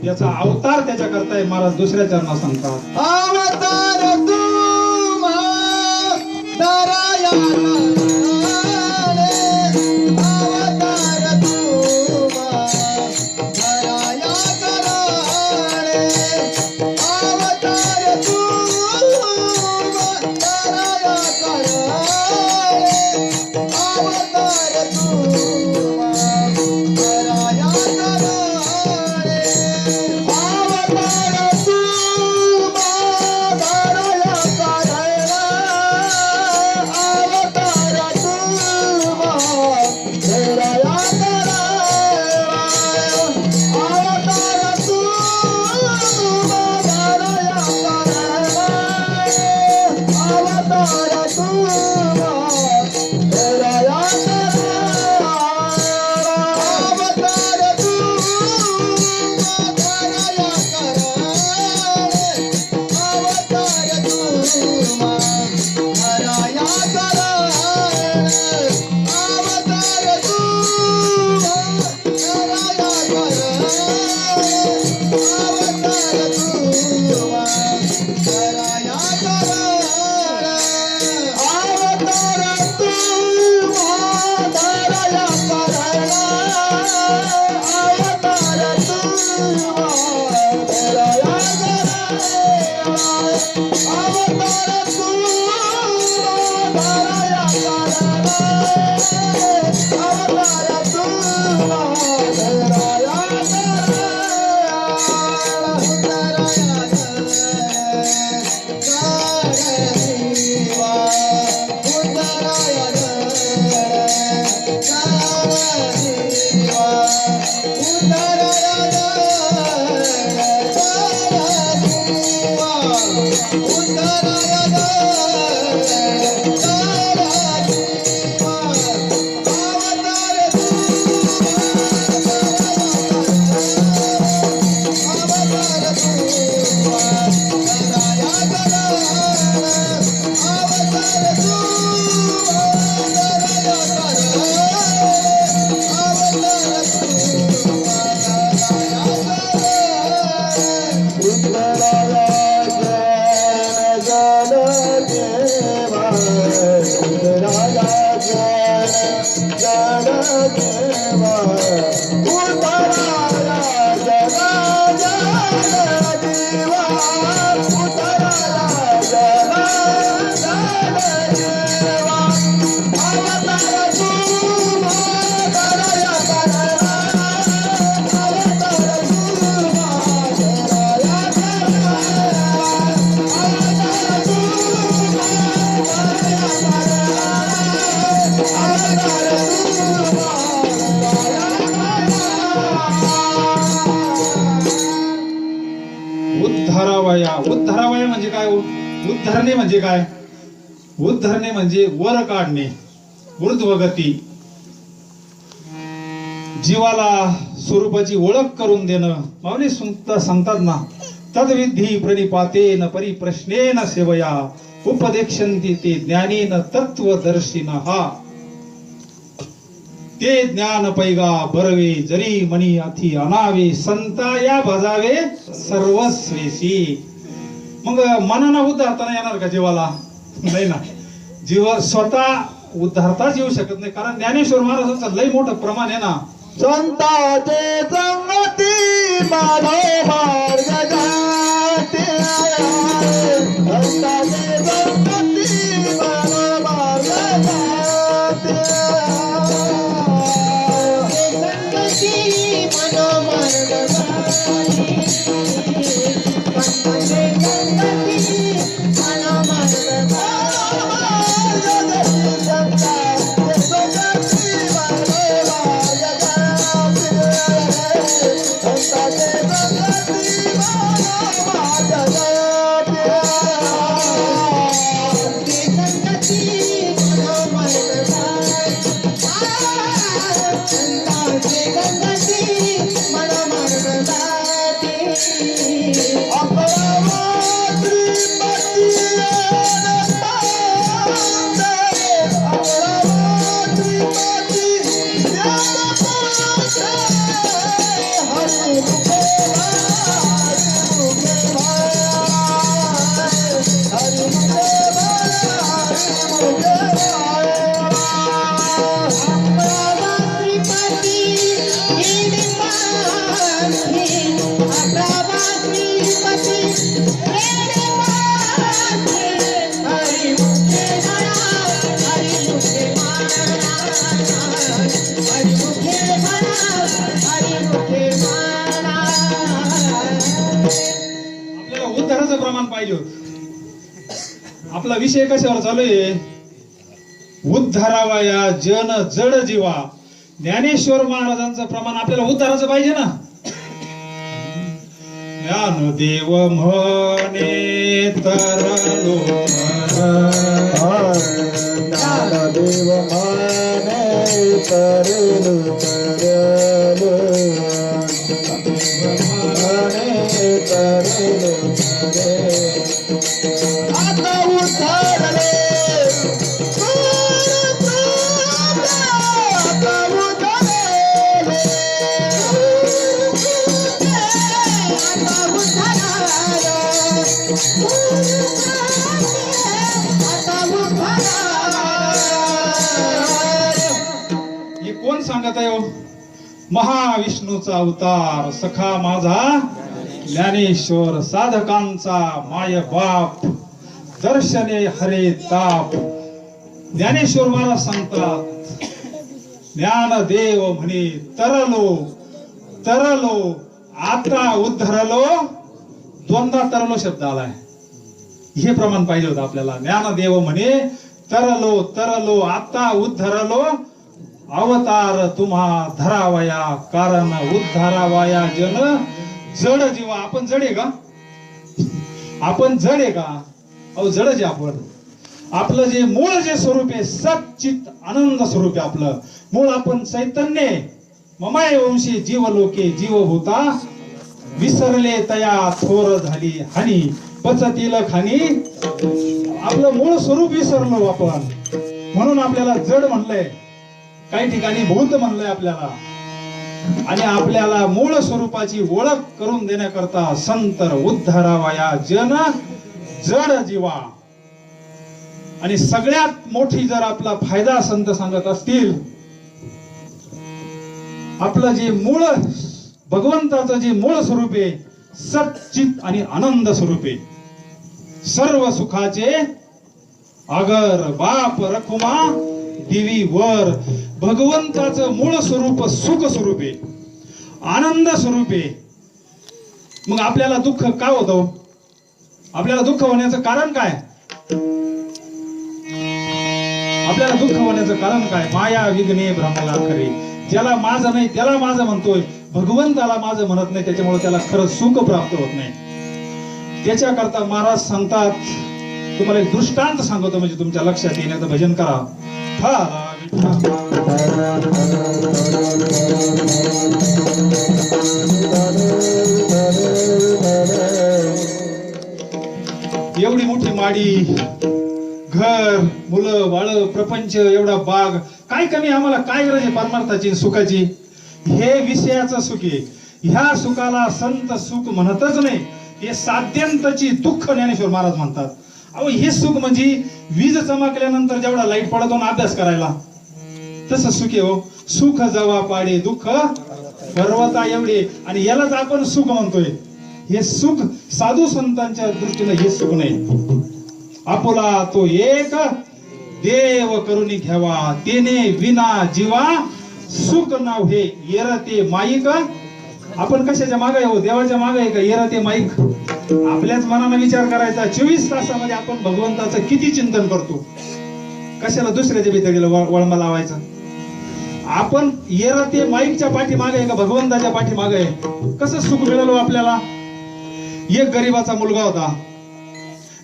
याचा अवतार त्याच्या करताय महाराज दुसऱ्या चरणात सांगतात. अवतार तुम दराया उद्धारावया म्हणजे काय? उद्धारणे म्हणजे काय? उद्धारणे म्हणजे वर काढणे, ऊर्ध्वगती, जीवाला स्वरूपाची ओळख करून देणं. माऊली सांगतात ना, तद्विधी प्रणिपातेन परिप्रश्नेन सेवया उपदेक्षन्ति ते ज्ञानेन तत्वदर्शिनः. ते ज्ञान पैगा बरवे जरी मनी अथी अनावे संता या भजावे सर्वस्वेसी. मग मनानं उद्धारता नाही येणार का जीवाला? नाही ना, जीव स्वतः उद्धारताच येऊ शकत नाही. कारण ज्ञानेश्वर महाराजांचं लय मोठं प्रमाण आहे ना. संताचे संगती माधव मार्ग जाते, संताचे संगती माधव मार्ग जाते, संगती माधव मार्ग जाते, संताचे संगती माधव मार्ग आपल्याला उद्धाराचं प्रमाण पाहिजे होत. आपला विषय कशावर चालू आहे? उद्धारावया जन जड जीवा. ज्ञानेश्वर महाराजांचं प्रमाण आपल्याला उद्धाराचं पाहिजे ना. ज्ञानदेव म्हणे तरलो ज्ञानदेव माने तरलो माने तरलो आता उद्धारले हे कोण सांगत आहे हो? महाविष्णूचा अवतार सखा माझा ज्ञानेश्वर साधकांचा माय बाप दर्शने हरे ताप. ज्ञानेश्वर महाराज सांगतात ज्ञानदेव म्हणे तरलो तरलो आता उद्धरलो. दोनदा तरलो शब्द आलाय. हे प्रमाण पाहिजे होतं आपल्याला. ज्ञानदेव म्हणे तरलो तरलो आता उद्धरलो. अवतार तुम्हा धरावया कारण उद्धारावया जन जड जीवा. आपण जड आहे का? आपण जड आहे का? अहो जड जे आपण. आपलं जे मूळ जे स्वरूप आहे सच्चित आनंद स्वरूप आहे आपलं मूळ. आपण चैतन्य ममाय वंशी जीवलोके जीवभूता विसरले तया थोर झाली हानी पचतील खानी. आपलं मूळ स्वरूप विसरलो आपण म्हणून आपल्याला जड म्हणलंय. काही ठिकाणी भूत म्हणलंय आपल्याला. आणि आपल्याला मूळ स्वरूपाची ओळख करून देण्याकरता संतर उद्धारावया जन जड जीवा. आणि सगळ्यात मोठी जर आपला फायदा संत सांगत असतील आपलं जे मूळ भगवंताचं जे मूळ स्वरूप आहे सच्चित आणि आनंद स्वरूप आहे. सर्व सुखाचे अगर बाप रखुमा दिवी वर. भगवंताचं मूळ स्वरूप सुख स्वरूप आहे आनंद स्वरूप आहे. मग आपल्याला दुःख का होतं? आपल्याला दुःख होण्याचं कारण काय? आपल्याला दुःख होण्याचं कारण काय? माया विघ्ने भ्रमला खरे. ज्याला माझं नाही त्याला माझं म्हणतोय भगवंताला माझं म्हणत नाही त्याच्यामुळे त्याला खरं सुख प्राप्त होत नाही. त्याच्याकरता महाराज सांगतात तुम्हाला एक दृष्टांत सांगतो म्हणजे तुमच्या लक्षात येण्याचं भजन करा. एवढी मोठी माडी घर मुलं बाळ प्रपंच एवढा बाग काय कमी आम्हाला काय गरज आहे परमार्थाची सुखाची? हे विषयाचं सुख आहे. ह्या सुखाला संत सुख म्हणतच नाही. हे साध्यंतची दुःख ज्ञानेश्वर महाराज म्हणतात. अहो हे सुख म्हणजे वीज चमकल्यानंतर जेवढा लाईट पडतो ना अभ्यास करायला तसं सुख आहे हो. सुख जवा पाडे दुःख पर्वता एवढे. आणि यालाच आपण सुख म्हणतोय. हे सुख साधू संतांच्या दृष्टीने हे सुख नाही. आपुला तो एक देव करुणी घ्यावा तेने विना जीवा सुख नाव हे येरते माईक. आपण कशाच्या मागे आहे हो? देवाच्या मागे आहे का येरते माईक? आपल्याच मनाने विचार करायचा. 24 तासामध्ये आपण भगवंताचं किती चिंतन करतो. कशाला दुसऱ्याच्या भीतरीला वळमा लावायचा? आपण येरते माईकच्या पाठीमागे आहे का भगवंताच्या पाठीमागे आहे? कसं सुख मिळालं आपल्याला? एक गरीबाचा मुलगा होता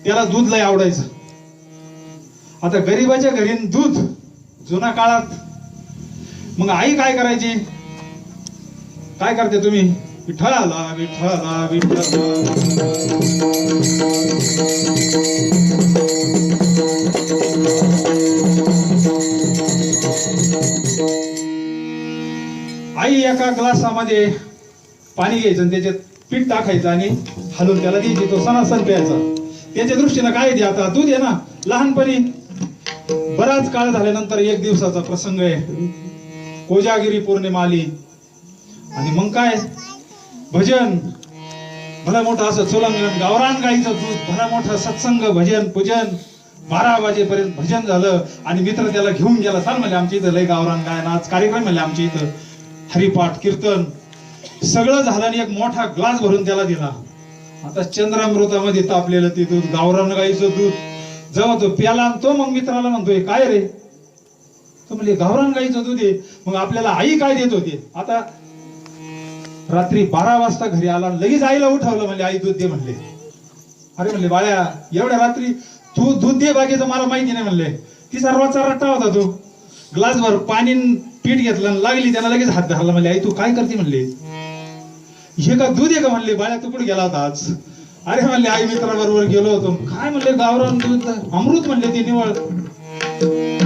त्याला दूध लय आवडायचं. आता गरीबाच्या घरी दूध जुना काळात मग आई काय करायची? काय करते तुम्ही? विठ्ठला विठ्ठला विठ्ठला. आई एका ग्लासामध्ये पाणी घ्यायचं आणि त्याच्यात पीठ टाकायचं आणि हलवून त्याला द्यायची. तो सणासण प्यायचा. त्याच्या दृष्टीनं काय द्या आता दूध आहे ना. लहानपणी बराच काळ झाल्यानंतर एक दिवसाचा प्रसंग आहे. कोजागिरी पौर्णिमा आली आणि मग काय भजन भला मोठं असं चोलंगण, गावरान गाईचं दूध, भला मोठं सत्संग, भजन पूजन, 12 वाजेपर्यंत भजन झालं. आणि मित्र त्याला घेऊन गेला, चाल म्हणजे आमच्या इथं लय गावरान गायन आज कार्यक्रम म्हणजे आमच्या इथं हरिपाठ कीर्तन सगळं झालं. आणि एक मोठा ग्लास भरून त्याला दिला. आता चंद्रामृतामध्ये तापलेलं ते दूध, गावरान गाईचं दूध. जेव्हा तो प्याला तो मग मित्राला म्हणतोय, काय रे? तो म्हणजे गावरान गाईचं दूध आहे. मग आपल्याला आई काय देत होती? आता रात्री 12 वाजता घरी आला, लगेच आईला उठवलं, म्हणजे आई दूध दे म्हणले. अरे म्हणले, बाळ्या एवढ्या रात्री तू दूध दे, बाकीचं मला माहिती नाही म्हणले. ती सर्वाचा रट्टा होता. तो ग्लासभर पाणी पीठ घेतलं, लागली त्याला लगेच हात धरला. म्हणले, आई तू काय करते म्हणले? हे का दूध आहे का म्हणले? बाळ्या तू कुठे गेला होता आज? अरे म्हणले, आई मित्राबरोबर गेलो होतो. काय म्हणले? गावरान दूध अमृत म्हणले ते निवळ.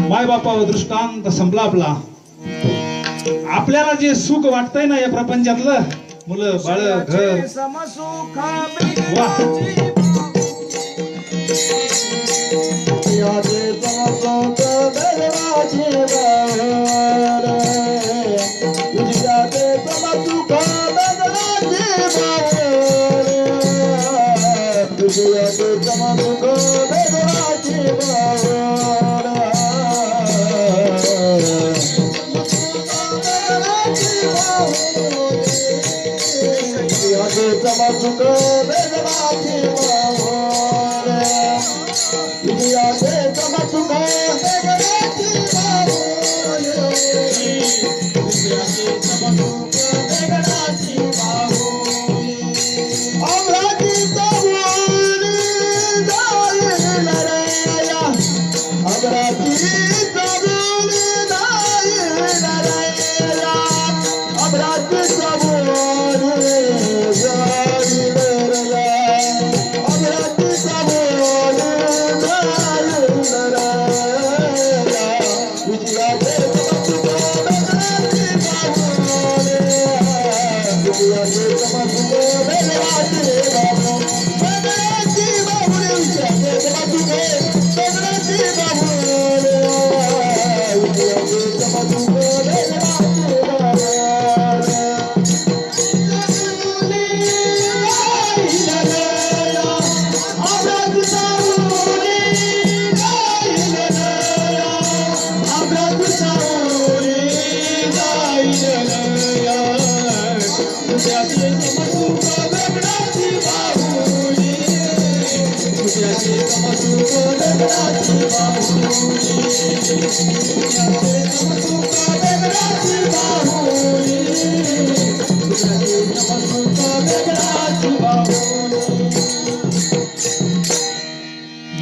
माय बापावर दृष्टांत संपला आपला. आपल्याला जे सुख वाटतंय ना या प्रपंचातलं, मुलं बाळ घर वा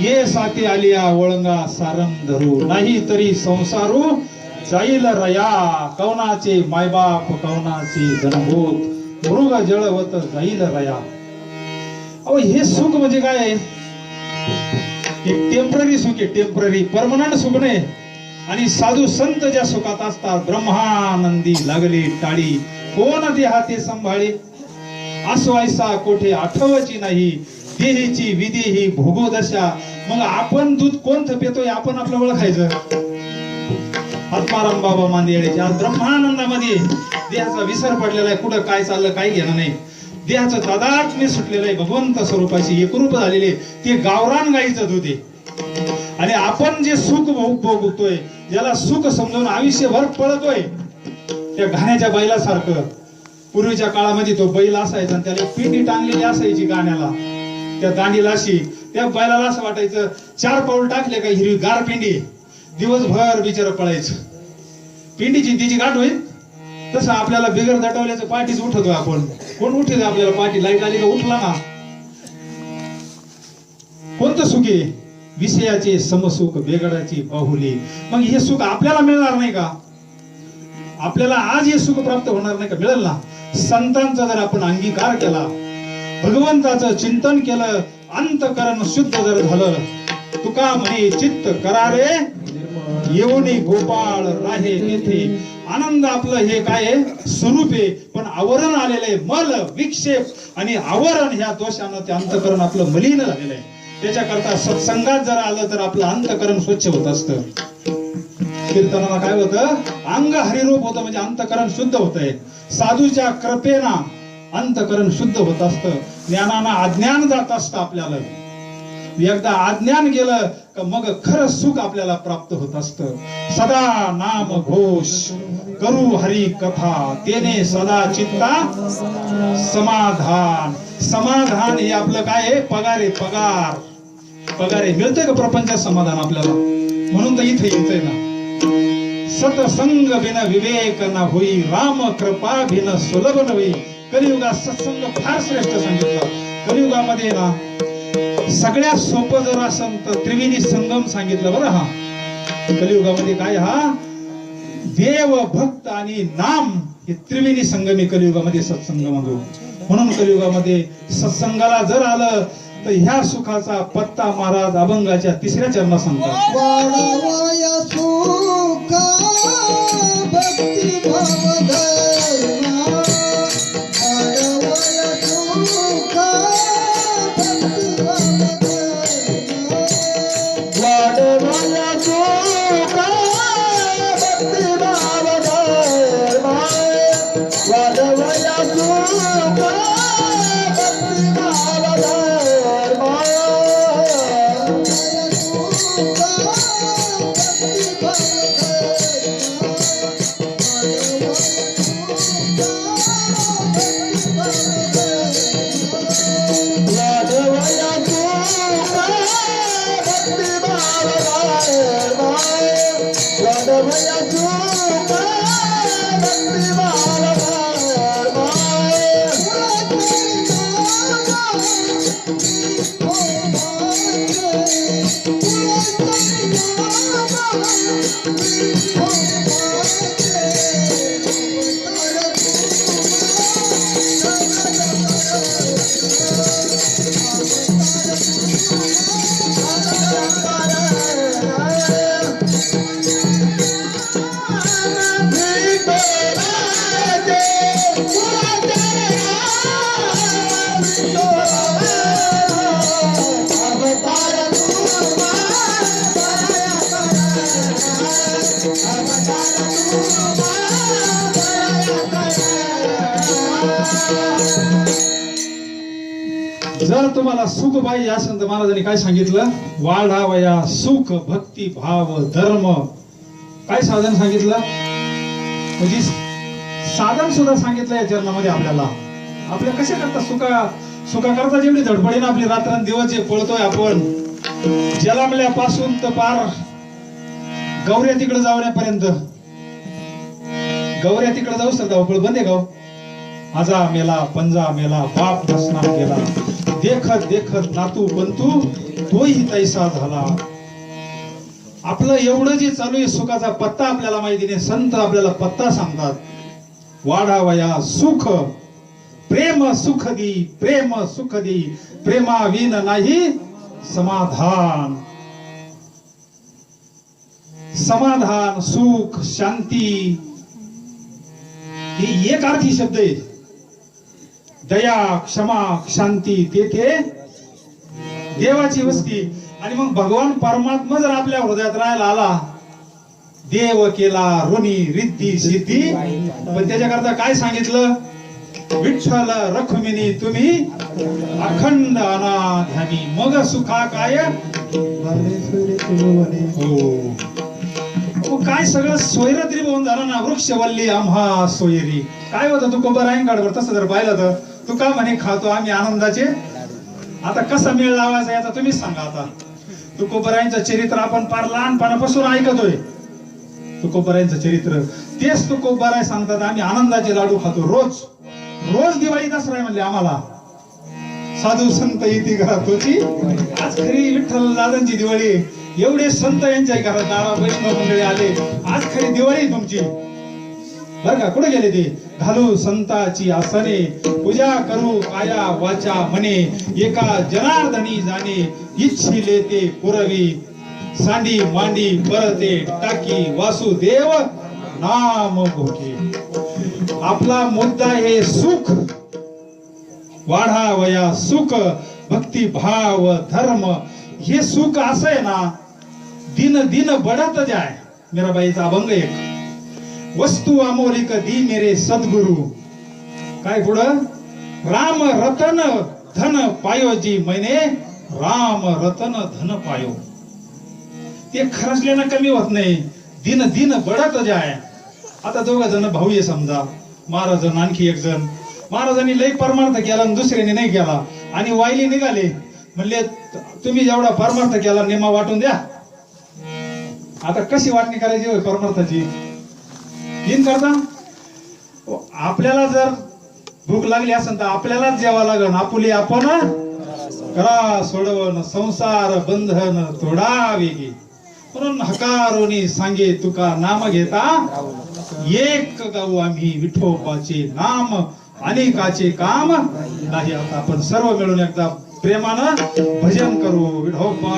ये साथी आलिया वळंगा सारंग धरू, नाही तरी संसारू जाईल रया. कवनाचे मायबाप कवनाचे जनभूत, मृग जळवत जाईल रया. अहो हे सुख म्हणजे काय आहे? टेम्पररी सुख आहे, टेम्पररी. परमनंट सुख नाही. आणि साधू संत ज्या सुखात असतात, ब्रह्मानंदी लागली टाळी, कोण देहा ते संभाळे. आसवायसा कोठे आठवची नाही, देहीची विदेही भोगो दशा. मग आपण दूध कोणतं पितोय आपण आपलं ओळखायचं. आत्माराम बाबा मांदेळे आज ब्रह्मानंदामध्ये देहाचा विसर पडलेला आहे. कुठं काय चाललं काही घेणं नाही. देहाचं तादात्म्य सुटलेलं आहे, भगवंत स्वरूपाशी एकरूप झालेले. ते गावरान गाईचं दूध आहे. आणि आपण जे सुख भोगतोय, ज्याला सुख समजून आयुष्यभर पळतोय, त्या घाण्याच्या बैलासारखं. पूर्वीच्या काळामध्ये तो बैल असायचा, त्याला पिंडी टांगलेली असायची गाण्याला, त्या दांडीला अशी. त्या बैलाला असं वाटायचं 4 पाऊल टाकले का हिरवी गार पिंडी, दिवसभर बिचार पळायचं. पिंडीची तिची गाठ होईल. तसं आपल्याला बिगर दटवल्याचं पाठीच उठतोय आपण. कोण उठेल आपल्याला पाठी? लाईट आली का उठला ना. कोणतं सुख आहे? विषयाचे समसुख, बेगडाची बाहुली. मग हे सुख आपल्याला मिळणार नाही का? आपल्याला आज हे सुख प्राप्त होणार नाही का? मिळेल ना. संतांचा जर आपण अंगीकार केला, भगवंताचं चिंतन केलं, अंतकरण शुद्ध जर झालं, तुका म्हणे चित्त करारे येऊनी गोपाळ राहे तेथे. आनंद आपलं हे काय आहे? स्वरूप आहे. पण आवरण आलेलं आहे, मल विक्षेप आणि आवरण ह्या दोषानं ते अंतकरण आपलं मलिन झालेलं आहे. त्याच्याकरता सत्संगात जर आलं तर आपलं अंतकरण स्वच्छ होत असतं. कीर्तनाला काय होतं? अंग हरिरूप होतं, म्हणजे अंतकरण शुद्ध होतंय. साधूच्या कृपेना अंतकरण शुद्ध होत असतं, ज्ञानानं अज्ञान जात असतं आपल्याला. एकदा अज्ञान गेलं का मग खरं सुख आपल्याला प्राप्त होत असतं. सदा नाम घोष करू हरी कथा, तेने सदा चित्ता समाधान. समाधान हे आपलं काय आहे? पगार आहे, पगार. पगार आहे. मिळतंय का प्रपंचात समाधान आपल्याला? म्हणून तर इथे येतंय ना. सतसंग बिन विवेक न होई, राम कृपा बिन सुलभ न होई. कलियुगात सत्संग फार श्रेष्ठ सांगितलं. कलियुगामध्ये ना सगळ्यात सोपं जर असेल तर त्रिवेणी संगम सांगितलं बरं. हा कलियुगामध्ये काय? हा देव भक्त आणि नाम हे त्रिवेणी संगम कलियुगामध्ये सत्संग म्हणून. म्हणून कलियुगामध्ये सत्संगाला जर आलं तर ह्या सुखाचा पत्ता महाराज अभंगाच्या 3ऱ्या चरणात सांगतात. वाढावया सुख भक्ती भाव धर्म, वाढावया सुख भक्ती भाव धर्म, वाढावया सुख भक्ती भाव धर्म, वाढावया सुख भक्ती भाव धर्म. जर तुम्हाला सुख पाहिजे असेल तर महाराजांनी काय सांगितलं? वाढावया सुख भक्ती भाव धर्म. काय साधन सांगितलं? म्हणजे साधन सुद्धा सांगितलं या चरणामध्ये आपल्याला. आपल्या कशा करता सुखा करता जेवढी धडपडीनं आपली रात्रंदिवस जे पळतोय आपण, जलमल्यापासून तर पार गौऱ्या तिकडे जावण्यापर्यंत. गौऱ्या तिकडे जाऊस तर धावपळ बंद आहे गाव. आजा मेला पंजा मेला बाप स्नान केला, देखत देखत नातू बंतू तोही तैसा झाला. आपलं एवढं जे चालू आहे सुखाचा पत्ता आपल्याला माहिती नाही. संत आपल्याला पत्ता सांगतात. वाढावया सुख प्रेम सुख दी, प्रेम सुख दी, प्रेमाविन नाही समाधान. समाधान सुख शांती हे एक अर्थी शब्द आहे. दया क्षमा शांती तेथे देवाची वस्ती. आणि मग भगवान परमात्मा जर आपल्या हृदयात राहायला आला, देव केला ऋणी रिद्धी सिद्धी. पण त्याच्याकरता काय सांगितलं? विठ्ठल रखुमिनी तुम्ही अखंड अनाध्यानी, मग सुखा काय. हो काय सगळं सोयरं त्रिभुवन झालं ना. वृक्षवल्ली आम्हा सोयरी. काय होतं तू कोबरायंगाडवर तसं जर पाहिलं तर तू का म्हणे खातो आम्ही आनंदाचे. आता कसा मेळ लावायचा याचा तुम्हीच सांगा. आता तुकोबरायांचं चरित्र आपण फार लहानपणापासून ऐकतोय. तुकोबरायांचं चरित्र तेच तुकोबराय सांगतात आम्ही आनंदाचे लाडू खातो रोज. रोज दिवाळी दसरा म्हणले आम्हाला. साधू संत येते घरात होती. आज खरी विठ्ठल दादांची दिवाळी. एवढे संत यांच्या घरात दारा वैष्णव मंडळी आले. आज खरी दिवाळी तुमची बर का. कुठे गेले ते? घालू संताची आसने, पूजा करू काया वाचा मने, एका जनार्दनी जाणे इच्छिले ते पुरवी, सांडी मांडी परते टाकी वासुदेव नाम भोगे. आपला मुद्दा हे सुख. वाढावया सुख भक्ती भाव धर्म. हे सुख असं आहे ना, दिन दिन बढ़त जाए. मीराबाईचा अभंग एक. वस्तू अमोलिक दी मेरे सद्गुरु. काय पुढं? राम रतन धन पायो जी मैने राम रतन धन पायो. ते खर्चल्यानं कमी होत नाही, दिन दिन बढत जाय. आता दोघ जण भाऊ आहे समजा, महाराज आणखी एक जण. महाराजांनी लई परमार्थ केला आणि दुसऱ्याने नाही केला आणि वाईली निघाले. म्हणले तुम्ही जेवढा परमार्थ केला निमा वाटून द्या. आता कशी वाटणी करायची होय परमार्थाची? तीन करता. आपल्याला जर भूक लागली असेल तर आपल्यालाच जेवा लागण. आपुले आपण करा सोडवण, संसार बंधन तोडावे गे. म्हणून हकारोनी सांगे तुका नाम घेता एक गाऊ आम्ही विठोबाचे नाम अनेकाचे काम नाही. आता आपण सर्व मिळून एकदा प्रेमानं भजन करू. विठोबा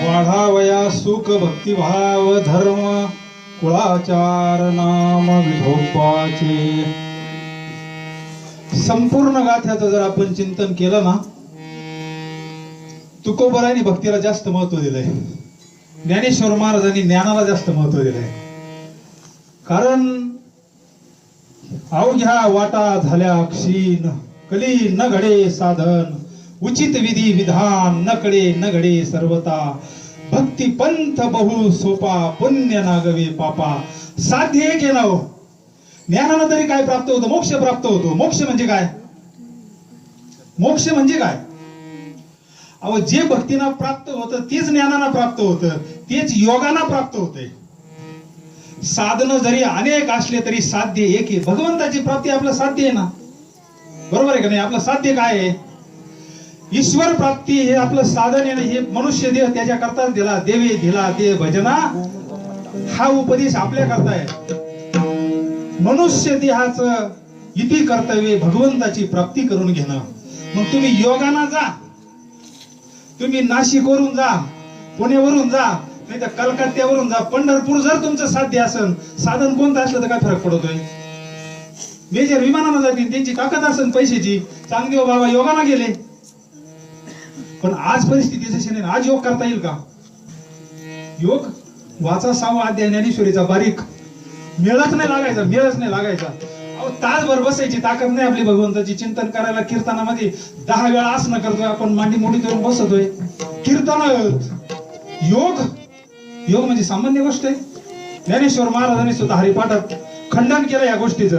वाढावया सुख भक्तिभाव धर्म कुळाचार नाम विठोबाचे. संपूर्ण गाथ्याचं जर आपण चिंतन केलं ना, तुकोबरायांनी भक्तीला जास्त महत्व दिलंय, ज्ञानेश्वर महाराजांनी ज्ञानाला जास्त महत्व दिलंय. कारण अवघ्या वाटा झाल्या क्षीण, कली न घडे साधन, उचित विधी विधान न कडे न घडे सर्वता, भक्ती पंथ बहु सोपा, पुण्य नागवे पापा. साध्य एक आहे ना हो. ज्ञानानं तरी काय प्राप्त होतं? मोक्ष प्राप्त होतो. मोक्ष म्हणजे काय? मोक्ष म्हणजे काय? अहो, जे भक्तीनं प्राप्त होतं तेच ज्ञानानं प्राप्त होतं, तेच योगानं प्राप्त होते. साधन जरी अनेक असले तरी साध्य एक आहे. भगवंताची प्राप्ती आपलं साध्य आहे ना, बरोबर आहे का नाही? आपलं साध्य काय आहे? ईश्वर प्राप्ती हे आपलं साधन आहे. हे मनुष्य देह त्याच्या करता दिला, देवे दिला ते भजना, हा उपदेश आपल्या करता आहे. मनुष्य देहाचं इति कर्तव्य भगवंताची प्राप्ती करून घेणं. मग तुम्ही योगाना जा, तुम्ही नाशिकवरून जा, पुण्यावरून जा, नाही तर कलकत्त्यावरून जा, पंढरपूर जर तुमचं साध्य असेल, साधन कोणतं असलं तर काय फरक पडतोय? मेजर विमानानं जातील, त्यांची ताकद असेल पैशाची, चांगदेव बाबा योगाना गेले. पण आज परिस्थिती तशी नाही. आज योग करता येईल का? योग वाचा 6वा अध्याय ज्ञानेश्वरीचा बारीक, मेळच नाही लागायचा, मेळच नाही लागायचा. अहो, तासभर बसायची ताकद नाही आपली भगवंताची चिंतन करायला. कीर्तनामध्ये 10 वेळा आसनं करतोय आपण, मांडी मोडी करून बसतोय. कीर्तन योग, योग म्हणजे सामान्य गोष्ट आहे. ज्ञानेश्वर महाराजांनी सुद्धा हरिपाठात खंडन केलं या गोष्टीचं.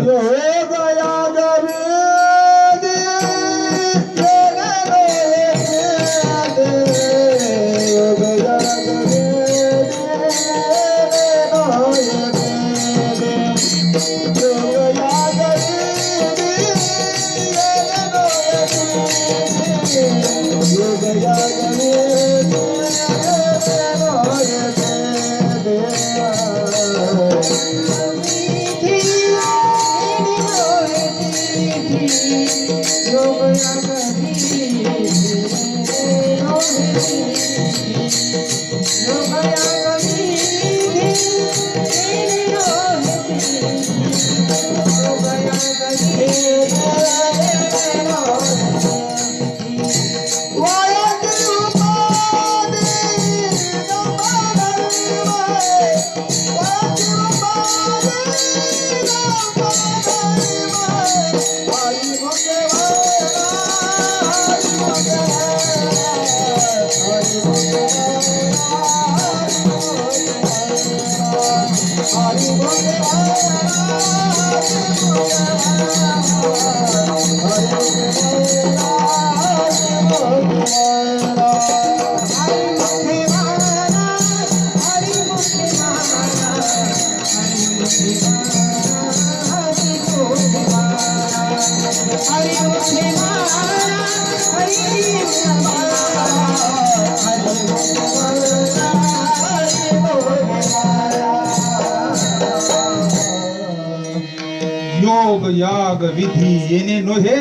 याग विधी येणे नोहे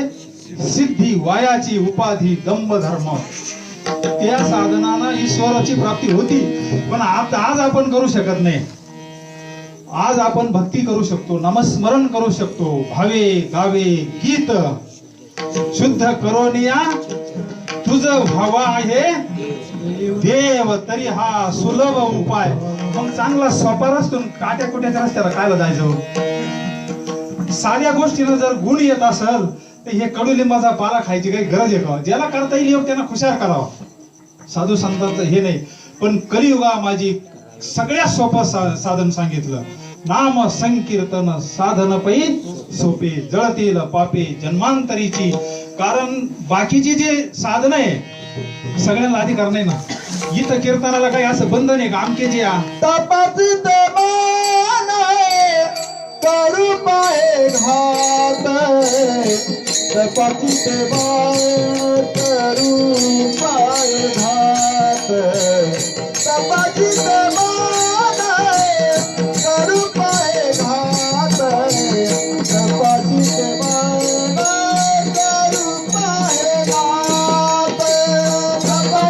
सिद्धी वायाची उपाधी दंभ धर्म. त्या साधनानं ईश्वराची प्राप्ती होती, पण आज आपण करू शकत नाही. आज आपण भक्ती करू शकतो, नामस्मरण करू शकतो, भावे गावे गीत शुद्ध करोनिया तुझ भावा आहे देव, तरी हा सुलभ उपाय. मग चांगला सोपा रस्तो काट्या कुट्याच्या रस्त्याला कायला जायचं. साध्या गोष्टीनं जर गुण येत असेल तर हे कडुलिंबाचा पाला खायची काही गरज आहे का? ज्याला करता येईल योग त्यांना खुशाल करावा. साधू संतांचं हे नाही. पण कलियुगा माझी सगळ्यात सोपं साधन सांगितलं. नाम संकीर्तन साधन पै सोपे, जळतील पापे जन्मांतरीची. कारण बाकीची जे साधन आहे सगळ्यांना अधिकार नाही ना. इथं कीर्तनाला काही असं बंधन आहे का आमके जे तपासित मान करू पाय घात, तपासित मान करू पाय घात, तपासित मान करू पाय घात, तपासित मान करू पाय घात, तपासित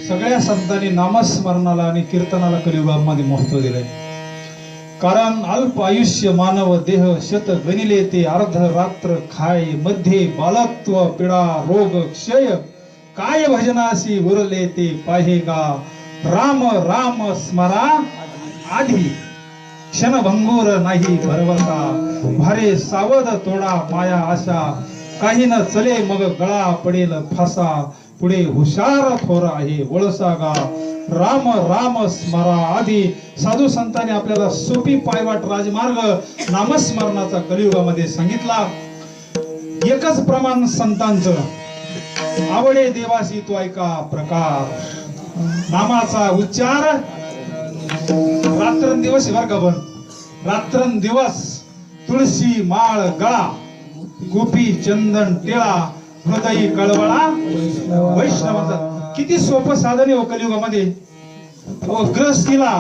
सगळ्या संतांनी नामस्मरणाला आणि कीर्तनाला कलियुगामध्ये महत्व दिलंय. कारण अल्प आयुष्य मानव देह शत गणिले ते अर्ध रात्र खाय, मध्ये बालत्व पीडा रोग क्षय, काय भजनासी उरले ते पाहेगा, राम राम स्मरा आधी क्षणभंगूर नाही भरवता, भारे सावध तोडा माया आशा, काही न चले मग गळा पडेल फासा, पुढे हुशार थोर आहे वळसा गा, राम राम स्मरा आधी. साधू संतांनी आपल्याला सोपी पायवाट राजमार्ग नामस्मरणाचा कलियुगामध्ये सांगितला. एकच प्रमाण संतांचं, आवडे देवासी तो ऐका प्रकार. नामाचा उच्चार रात्रंदिवस बर का, पण रात्रंदिवस तुळशी माळ गळा, गोपी चंदन टिळा, हृदयी कळवळा वैष्णवाचा. किती सोपं साधन आहे हो कलियुगामध्ये. ग्रस्तीला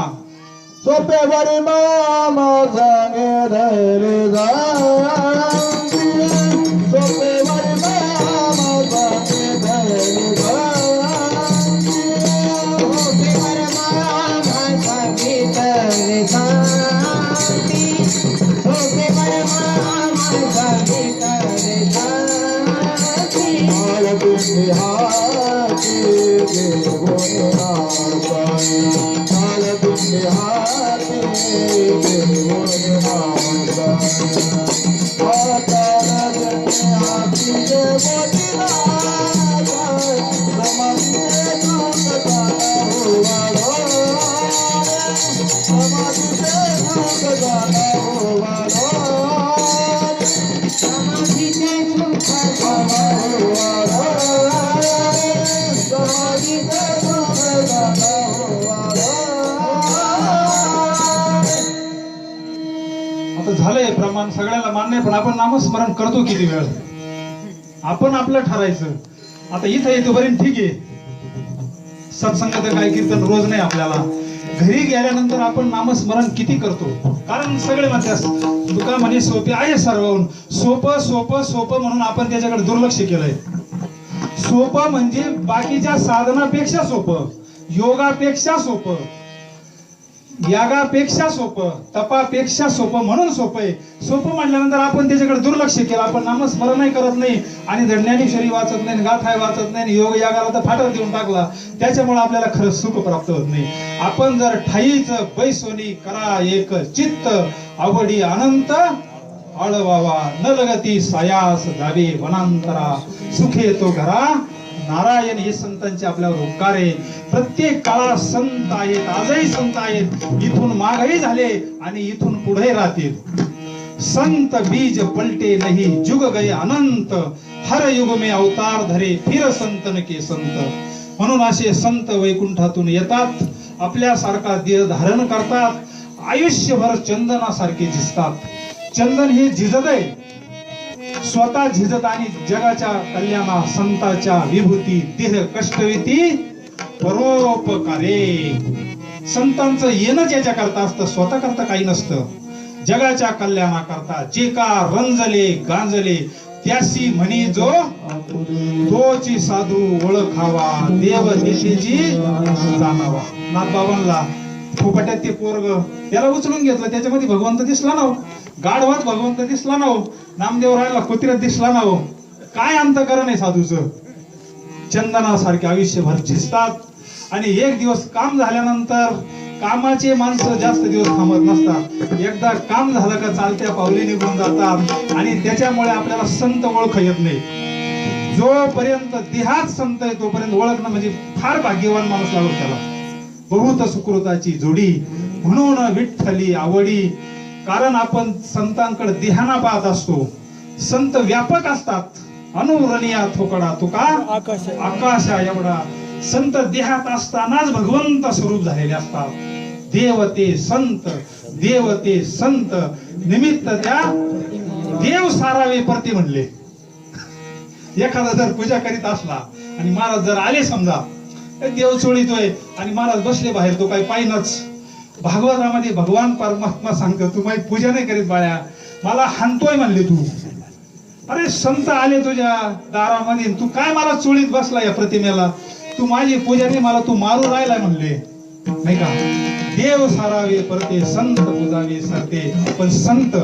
सोप्यावरी मामा जाणे धैर्य जाती, सोप्यावरी मामा जाणे धैर्य जाती, सोप्यावर मामा जाणे धैर्य जाती, सोप्यावर मामा जाणे धैर्य जाती, माल तुम्ही हाती देवोने नाचाई, माल तुम्ही हाती देवोने नाचाई, हाताला तुम्ही हाती देवोने नाचाई, समाधीचे दुःख जाणा होवालो, समाधीचे दुःख जाणा होवालो, समाधीचे दुःख जाणा होवालो, समाधीचे दुःख जाणा होवालो. आता झालंय प्रमाण सगळ्याला मान्य, पण आपण नामस्मरण करतो किती वेळ आपण आपलं ठरायचं. आता इथं येतो बरेच ठीक आहे, सत्संग तर काय कीर्तन रोज नाही आपल्याला. घरी गेल्यानंतर आपण नामस्मरण किती करतो? कारण सगळे म्हणतात तुका म्हणे सोपे आहे सर्वहून, सोपं सोपं सोपं म्हणून आपण त्याच्याकडे दुर्लक्ष केलंय. सोपं म्हणजे बाकीच्या साधनापेक्षा सोपं, योगापेक्षा सोपं, यागापेक्षा सोपं, तपापेक्षा सोपं म्हणून सोपं आहे. सोपं म्हटल्यानंतर आपण त्याच्याकडे दुर्लक्ष केलं, आपण नामस्मरणही करत नाही आणि ज्ञानेश्वरी वाचत नाही, गाथाय वाचत नाही, योग यागाला तर फाटर देऊन टाकला. त्याच्यामुळे आपल्याला खरं सुख प्राप्त होत नाही. आपण जर ठाईच बैसोनी करा एक चित्त, आवडी अनंत आळवावा, न लगती सायास जावे वनांतरा, सुखे तो घरा नारायण. हे संतांचे आपल्यावर उपकार आहे. प्रत्येक काळात संत आहेत, आजही संत आहेत, इथून मागही झाले आणि इथून पुढे राहतील. संत बीज पलटे नाही, जुग गए अनंत, हर युग में अवतार धरे, फिर संतन के संत. म्हणून असे संत वैकुंठातून येतात, आपल्यासारखा देह धारण करतात, आयुष्यभर चंदनासारखे झिजतात. चंदन हे झिजत आहे, स्वतः झिजत आणि जगाच्या कल्याणा संताच्या विभूती देह कष्टविती परोपकारे. संतांचं येणंच याच्या करता असतं, स्वतः करता काही नसतं. जगाच्या कल्याणा करता जे का रंजले गांजले, त्यासी म्हणी जो तोची साधू ओळखावा, देव देशेची जाणावा. नाथबाबांना फुफट्यात ते पोरग त्याला उचलून घेतलं, त्याच्यामध्ये भगवंत दिसला ना, गाढवात भगवंत दिसला ना, नामदेव रायला कुत्र्यात दिसला ना. काय अंतकरण आहे साधूचं. चंदनासारखे आयुष्यभर झिजतात आणि एक दिवस काम झाल्यानंतर, कामाचे माणसं जास्त दिवस थांबत नसतात, एकदा काम झालं का चालत्या पावली निघून जातात आणि त्याच्यामुळे आपल्याला संत ओळख येत नाही. जोपर्यंत देहात संत आहे तोपर्यंत ओळखणं म्हणजे फार भाग्यवान माणूस लागतो त्याला. बहुत सुकृताची जोडी म्हणून विठ्ठली आवडी. कारण आपण संतांकडे देहाना पाहत असतो. संत व्यापक असतात, अनुरणीया थोकडा तुका आकाशा एवढा. संत देहात असतानाच भगवंत स्वरूप झालेले असतात. देवते संत, देवते संत, निमित्त त्या देव सारावे परती म्हणले. एखादा जर पूजा करीत असला आणि महाराज जर आले समजा, देव चोळीतोय आणि महाराज बसले बाहेर, तो काही पाहिनच. भागवतामध्ये भगवान परमात्मा सांगतो, तू माझी पूजा नाही करीत बाळ्या, मला हाणतोय म्हणले तू. अरे संत आले तुझ्या दारामध्ये, तू काय मला चोळीत बसला या प्रतिमेला, तू माझी पूजा नाही, मला तू मारू राहिलाय म्हणले. नाही का, देव सारावे परते, संत पूजावे सरते. पण संत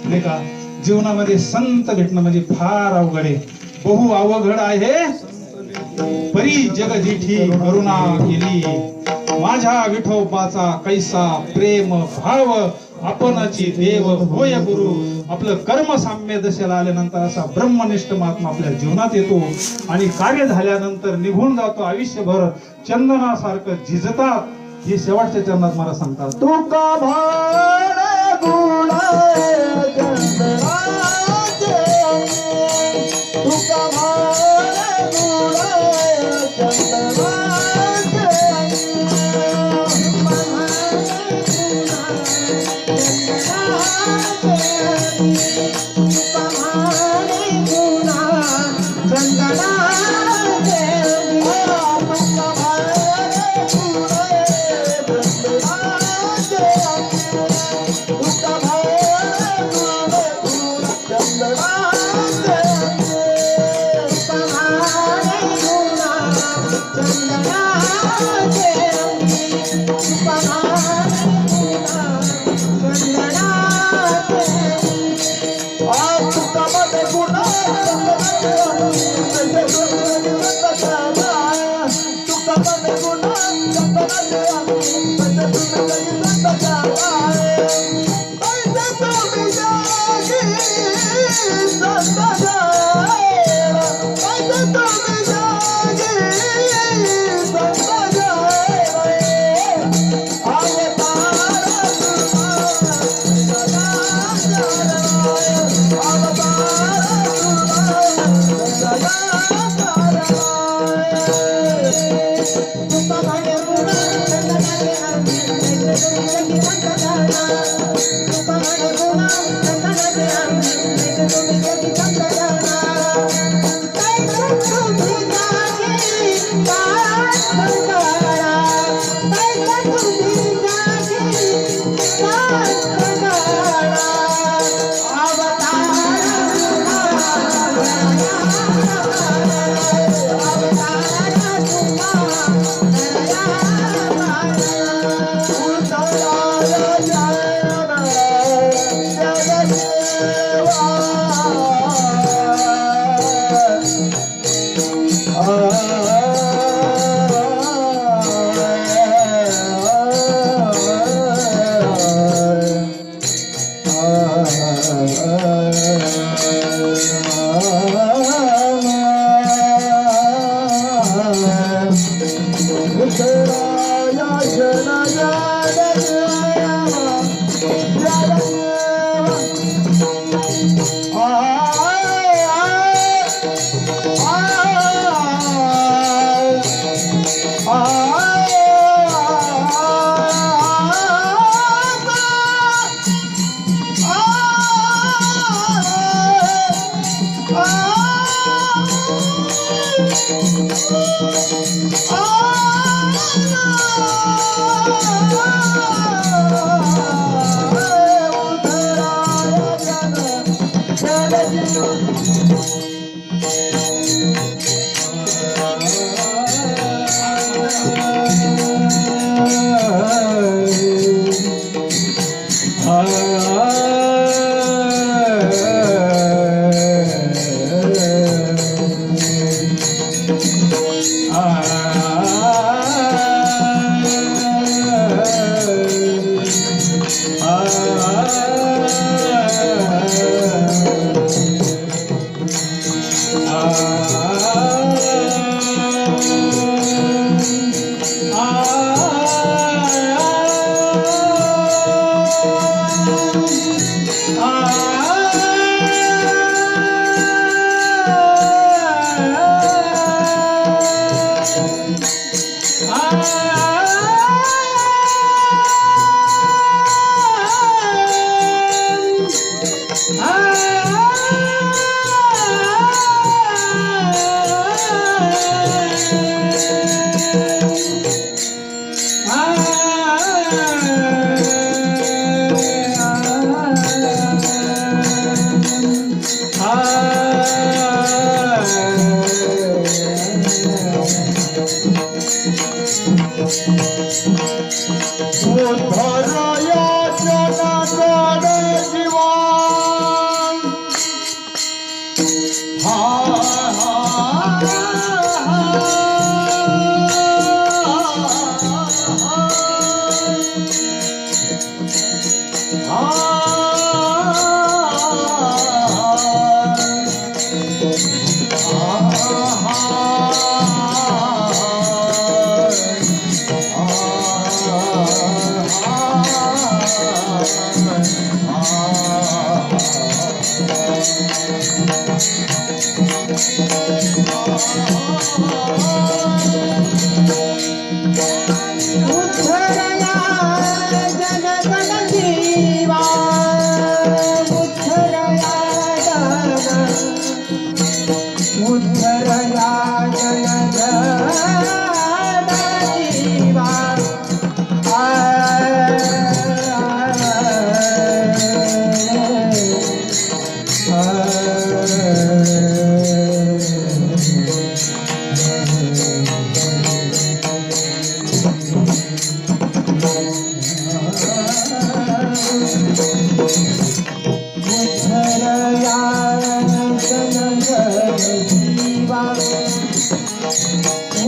नाही का, जीवनामध्ये संत भेटणं म्हणजे फार अवघड आहे, बहु अवघड आहे. परी जग जिठी करुणा केली, माझ्या विठोबाचा कैसा प्रेम भाव, आपणची देव होय गुरु. आपलं कर्म साम्य दशेला आल्यानंतर असा ब्रह्मनिष्ठ महात्मा आपल्या जीवनात येतो आणि कार्य झाल्यानंतर निघून जातो. आयुष्यभर चंदनासारखं झिजतात. हे शेवटच्या चरणात मला सांगतात, तुका भार गुणाय चंदनाचे, तुका भार गुणाय चंदनाचे,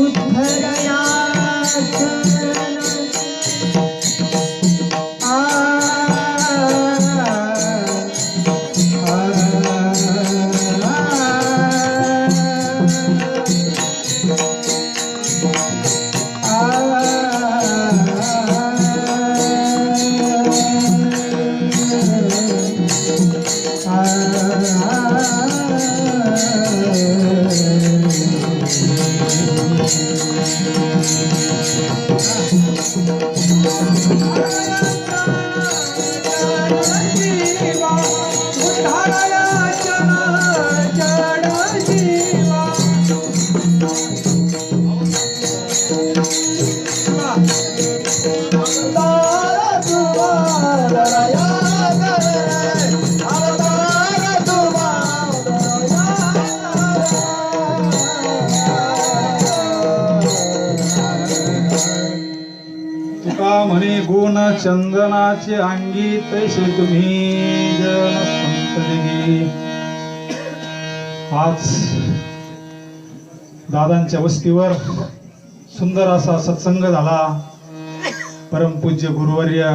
उतराया तुका म्हणे गुण चंदनाचे अंगी तैसे तुम्ही जन संतदिगी. आज दादांच्या वस्तीवर सुंदर असा सत्संग झाला. परमपूज्य गुरुवर्य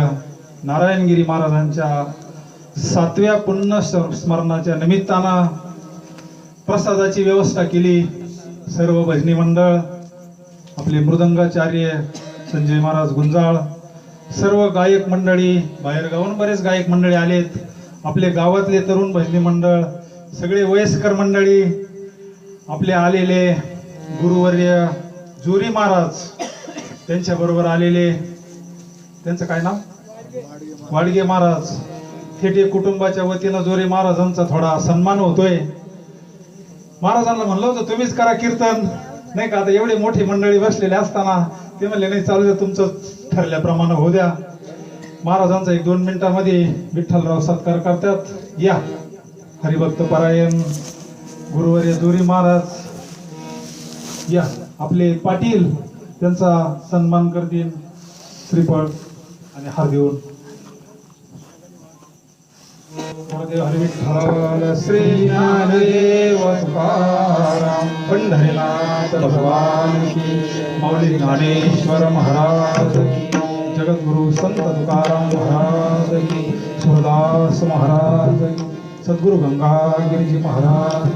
नारायणगिरी महाराजांच्या 7व्या पुण्य स्मरणाच्या निमित्तानं प्रसादाची व्यवस्था केली. सर्व भजनी मंडळ आपले मृदंगाचार्य संजय महाराज गुंजाळ, सर्व गायक मंडळी, बाहेरगावून बरेच गायक मंडळी आलेत, आपले गावातले तरुण भजनी मंडळ, सगळे वयस्कर मंडळी, आपले आलेले गुरुवर्य जोरी महाराज, त्यांच्याबरोबर आलेले, त्यांचं काय नाव, वाडगे महाराज, थेटे कुटुंबाच्या वतीनं जोरी महाराजांचा थोडा सन्मान होतोय. महाराजांना म्हणलं होतं तुम्हीच करा कीर्तन, नाही का, आता एवढी मोठी मंडळी बसलेली असताना ते म्हणले नाही चालू द्या, तुमचं ठरल्याप्रमाणे होऊ द्या. महाराजांचा 1-2 मिनिटांमध्ये विठ्ठलराव सत्कार करतात. या हरिभक्त परायण गुरुवर्य जोरी महाराज, या आपले पाटील त्यांचा सन्मान करतील श्रीफळ आणि हार देऊन. हरिविठ्ठल श्री ज्ञानदेव तुकाराम पंढरीनाथ भगवान की, माऊली ज्ञानेश्वर महाराज की, जगद्गुरु संत तुकाराम महाराज की, सुरदास महाराज की, सद्गुरु गंगागिरीजी महाराज,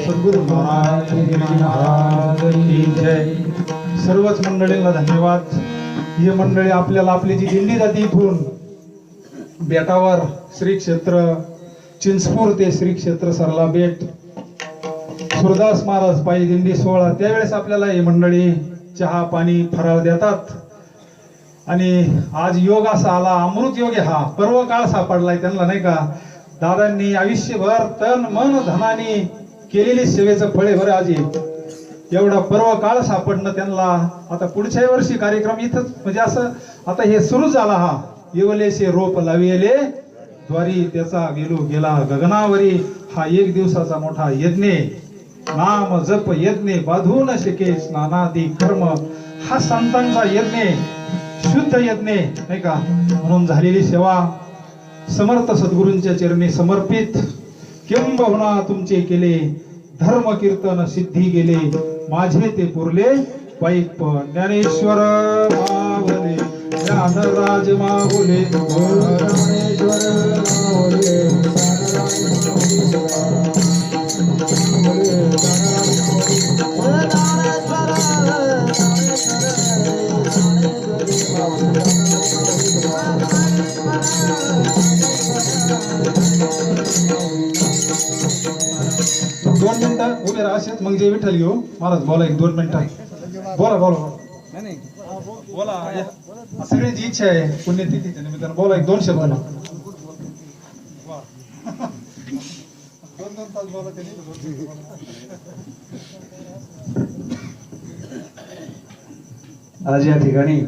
सद्गुरु नारायण गिरीजी महाराज की जय. सर्वच मंडळींना धन्यवाद. ही मंडळी आपल्याला आपली जी दिंडी जाते इथून बेटावर श्री क्षेत्र चिंचपूर ते श्री क्षेत्र सरला बेट, सुरदास महाराज पायी दिंडी सोहळा, त्यावेळेस आपल्याला ही मंडळी चहा पाणी फराळ देतात. आणि आज योग असा आला, अमृत योग आहे हा, पर्व काळ सापडलाय त्यांना, नाही का. दादांनी आयुष्यभर तन मन धनाने केलेली सेवेचं फळे बरं आज एवढा पर्व काळ सापडणं त्यांना. आता पुढच्या वर्षी कार्यक्रम इथंच, म्हणजे असं आता हे सुरू झाला हा, येवलेसे रोप लाविले द्वारी, त्याचा गेलो गेला गगनावरी, हा 1 दिवसाचा मोठा यज्ञ, नाम जप यज्ञ, बाधून शिके स्नानादी कर्म, हा संतांचा यज्ञ, शुद्ध यज्ञ, नाही का. म्हणून झालेली सेवा समर्थ सद्गुरूंच्या चरणी समर्पित. किंबहुना तुमचे केले धर्म कीर्तन सिद्धी गेले, माझे ते पुरले वाईट पण. ज्ञानेश्वर मावले ज्ञानराज माहुले, ज्ञानेश्वर माहुले दोन मिनिटं उभे राहा असेच, मग जे विठ्ठल घेऊ. महाराज बोला 1-2 मिनिटं, बोला बोला बोला, या. सगळ्याची इच्छा आहे पुण्यतिथीच्या निमित्तानं, बोला 1-2 शब्द. 2 तास बोला त्यांनी. आज या ठिकाणी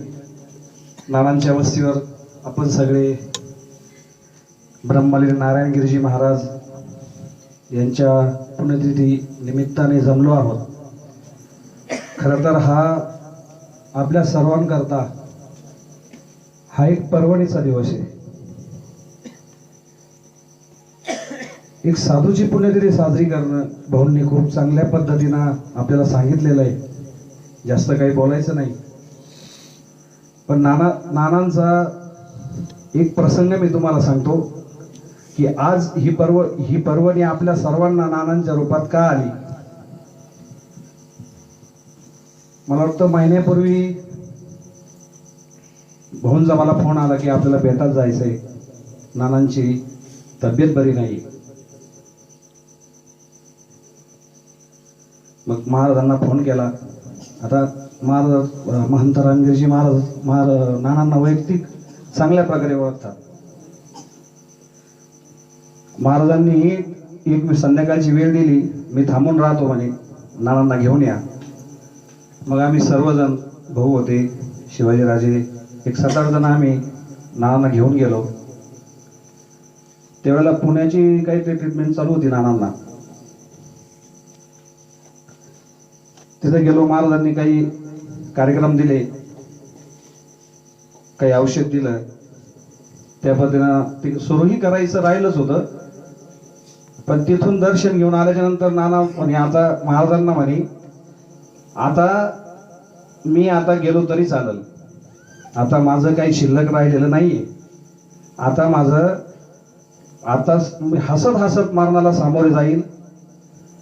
नानांच्या वस्तीवर आपण सगळे ब्रह्मलीन नारायण गिरीजी महाराज यांच्या पुण्यतिथी निमित्ताने जमलो आहोत. खरं तर हा आपल्या सर्वांकरता हा एक पर्वणीचा दिवस आहे. एक साधूची पुण्यतिथी साजरी करणं भाऊंनी खूप चांगल्या पद्धतीनं आपल्याला सांगितलेलं आहे, जास्त काही बोलायचं नाही. पण नानांचा एक प्रसंग मी तुम्हाला सांगतो की आज ही पर्वणी आपल्या सर्वांना नानांच्या रूपात का आली. मला वाटतं महिन्यापूर्वी भाऊंचा मला फोन आला की आपल्याला बेटात जायचंय, नानांची तब्येत बरी नाही. मग महाराजांना फोन केला. आता महाराज महंत रामगिरीजी महाराज नानांना वैयक्तिक चांगल्या प्रकारे ओळखतात. महाराजांनी एक संध्याकाळची वेळ दिली, मी थांबून राहतो म्हणे, नानांना घेऊन या. मग आम्ही सर्वजण, भाऊ होते, शिवाजीराजे, एक 7-8 जण आम्ही नानांना घेऊन गेलो. त्यावेळेला पुण्याची काहीतरी ट्रीटमेंट चालू होती नानांना. तिथे गेलो, महाराजांनी काही कार्यक्रम दिले, काही औषध दिलं, त्या पद्धतीनं ते सुरूही करायचं राहिलंच होतं. पण तिथून दर्शन घेऊन आल्याच्या नंतर नाना म्हणे, आता महाराजांना म्हणे, आता मी आता गेलो तरी चालेल, आता माझं काही शिल्लक राहिलेलं नाहीये, आता माझं आता हसत हसत मरणाला सामोरे जाईल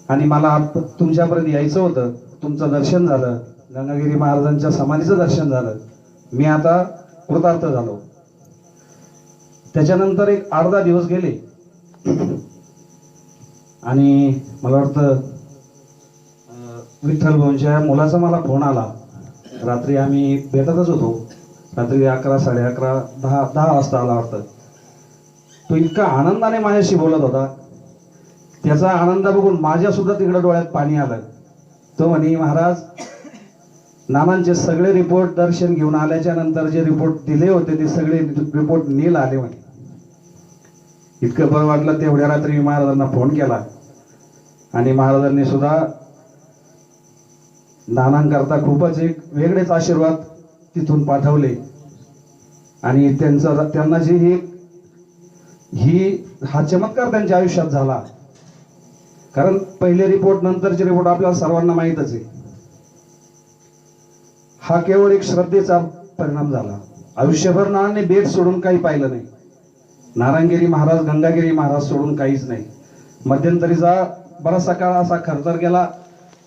आणि मला तुमच्यापर्यंत यायचं होतं, तुमचं दर्शन झालं, गंगागिरी महाराजांच्या समाधीचं दर्शन झालं. मी आता कृतार्थ झालो. त्याच्यानंतर एक 8-10 दिवस गेले आणि मला वाटतं विठ्ठल भाऊंच्या मुलाचा मला फोन आला. रात्री आम्ही भेटतच होतो. रात्री 11, 11:30, 10 वाजता आला वाटतं. तो इतका आनंदाने माझ्याशी बोलत होता. त्याचा आनंद बघून माझ्या सुद्धा तिकडे डोळ्यात पाणी आलं. तो म्हणे, महाराज नानांचे सगळे रिपोर्ट दर्शन घेऊन आल्याच्या नंतर जे रिपोर्ट दिले होते ते सगळे रिपोर्ट नील आले म्हणे. इतकं बरं वाटलं. तेवढ्या रात्री मी महाराजांना फोन केला आणि महाराजांनी सुद्धा नानांकरता खूपच एक वेगळेच आशीर्वाद तिथून पाठवले. आणि त्यांना जी हा चमत्कार त्यांच्या आयुष्यात झाला. कारण पहिले रिपोर्ट नंतरचे रिपोर्ट आपल्याला सर्वांना माहीतच आहे. हा केवळ एक श्रद्धेचा परिणाम झाला. आयुष्यभर नानांनी बेट सोडून काही पाहिलं नाही. नारायणगिरी महाराज, गंगागिरी महाराज सोडून काहीच नाही. मध्यंतरीचा बराचसा काळ असा खर्च गेला.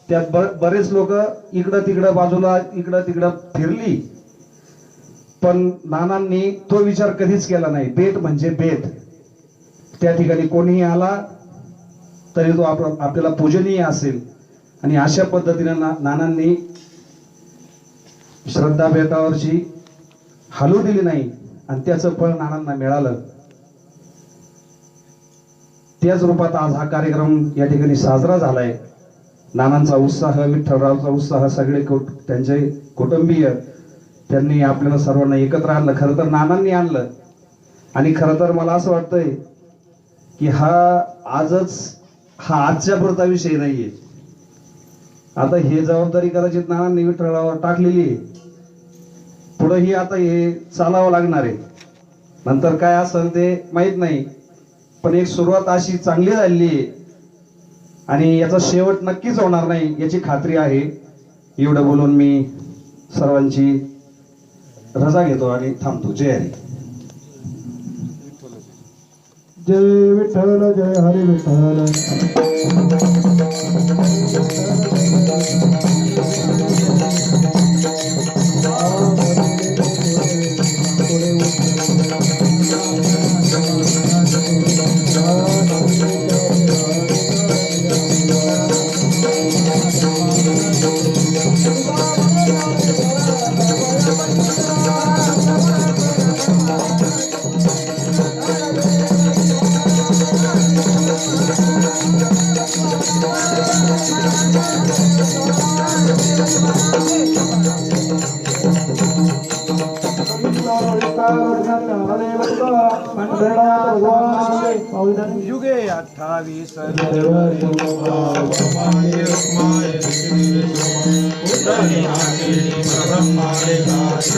त्यात बरेच लोक इकडं तिकडं बाजूला इकडं तिकडं फिरली, पण नानांनी तो विचार कधीच केला नाही. बेट म्हणजे बेट. त्या ठिकाणी कोणीही आला तरी तो आपल्याला पूजनीय असेल. आणि अशा पद्धतीने नानांनी श्रद्धा बेटावरची हलू दिली नाही आणि त्याचं फळ नानांना मिळालं. त्याच रूपात आज हा कार्यक्रम या ठिकाणी साजरा झालाय. नानांचा उत्साह, विठ्ठलरावचा उत्साह, सगळे त्यांचे कुटुंबीय त्यांनी आपल्याला सर्वांना एकत्र आणलं. खरं तर नानांनी आणलं. आणि खरं तर मला असं वाटतंय की हा आजच्या पुरता विषय नाहीये. आता हे जबाबदारी कदाचित नानांनी विठ्ठलरावावर टाकलेली आहे. पुढेही आता हे चालावं लागणार आहे. नंतर काय असेल ते माहित नाही, पण एक सुरुवात अशी चांगली झालेली आहे आणि याचा शेवट नक्कीच होणार नाही याची खात्री आहे. एवढं बोलून मी सर्वांची रजा घेतो आणि थांबतो. जय हरी. जय विठ्ठल, जय हरी विठ्ठल. युगे 28 ब्रह्मा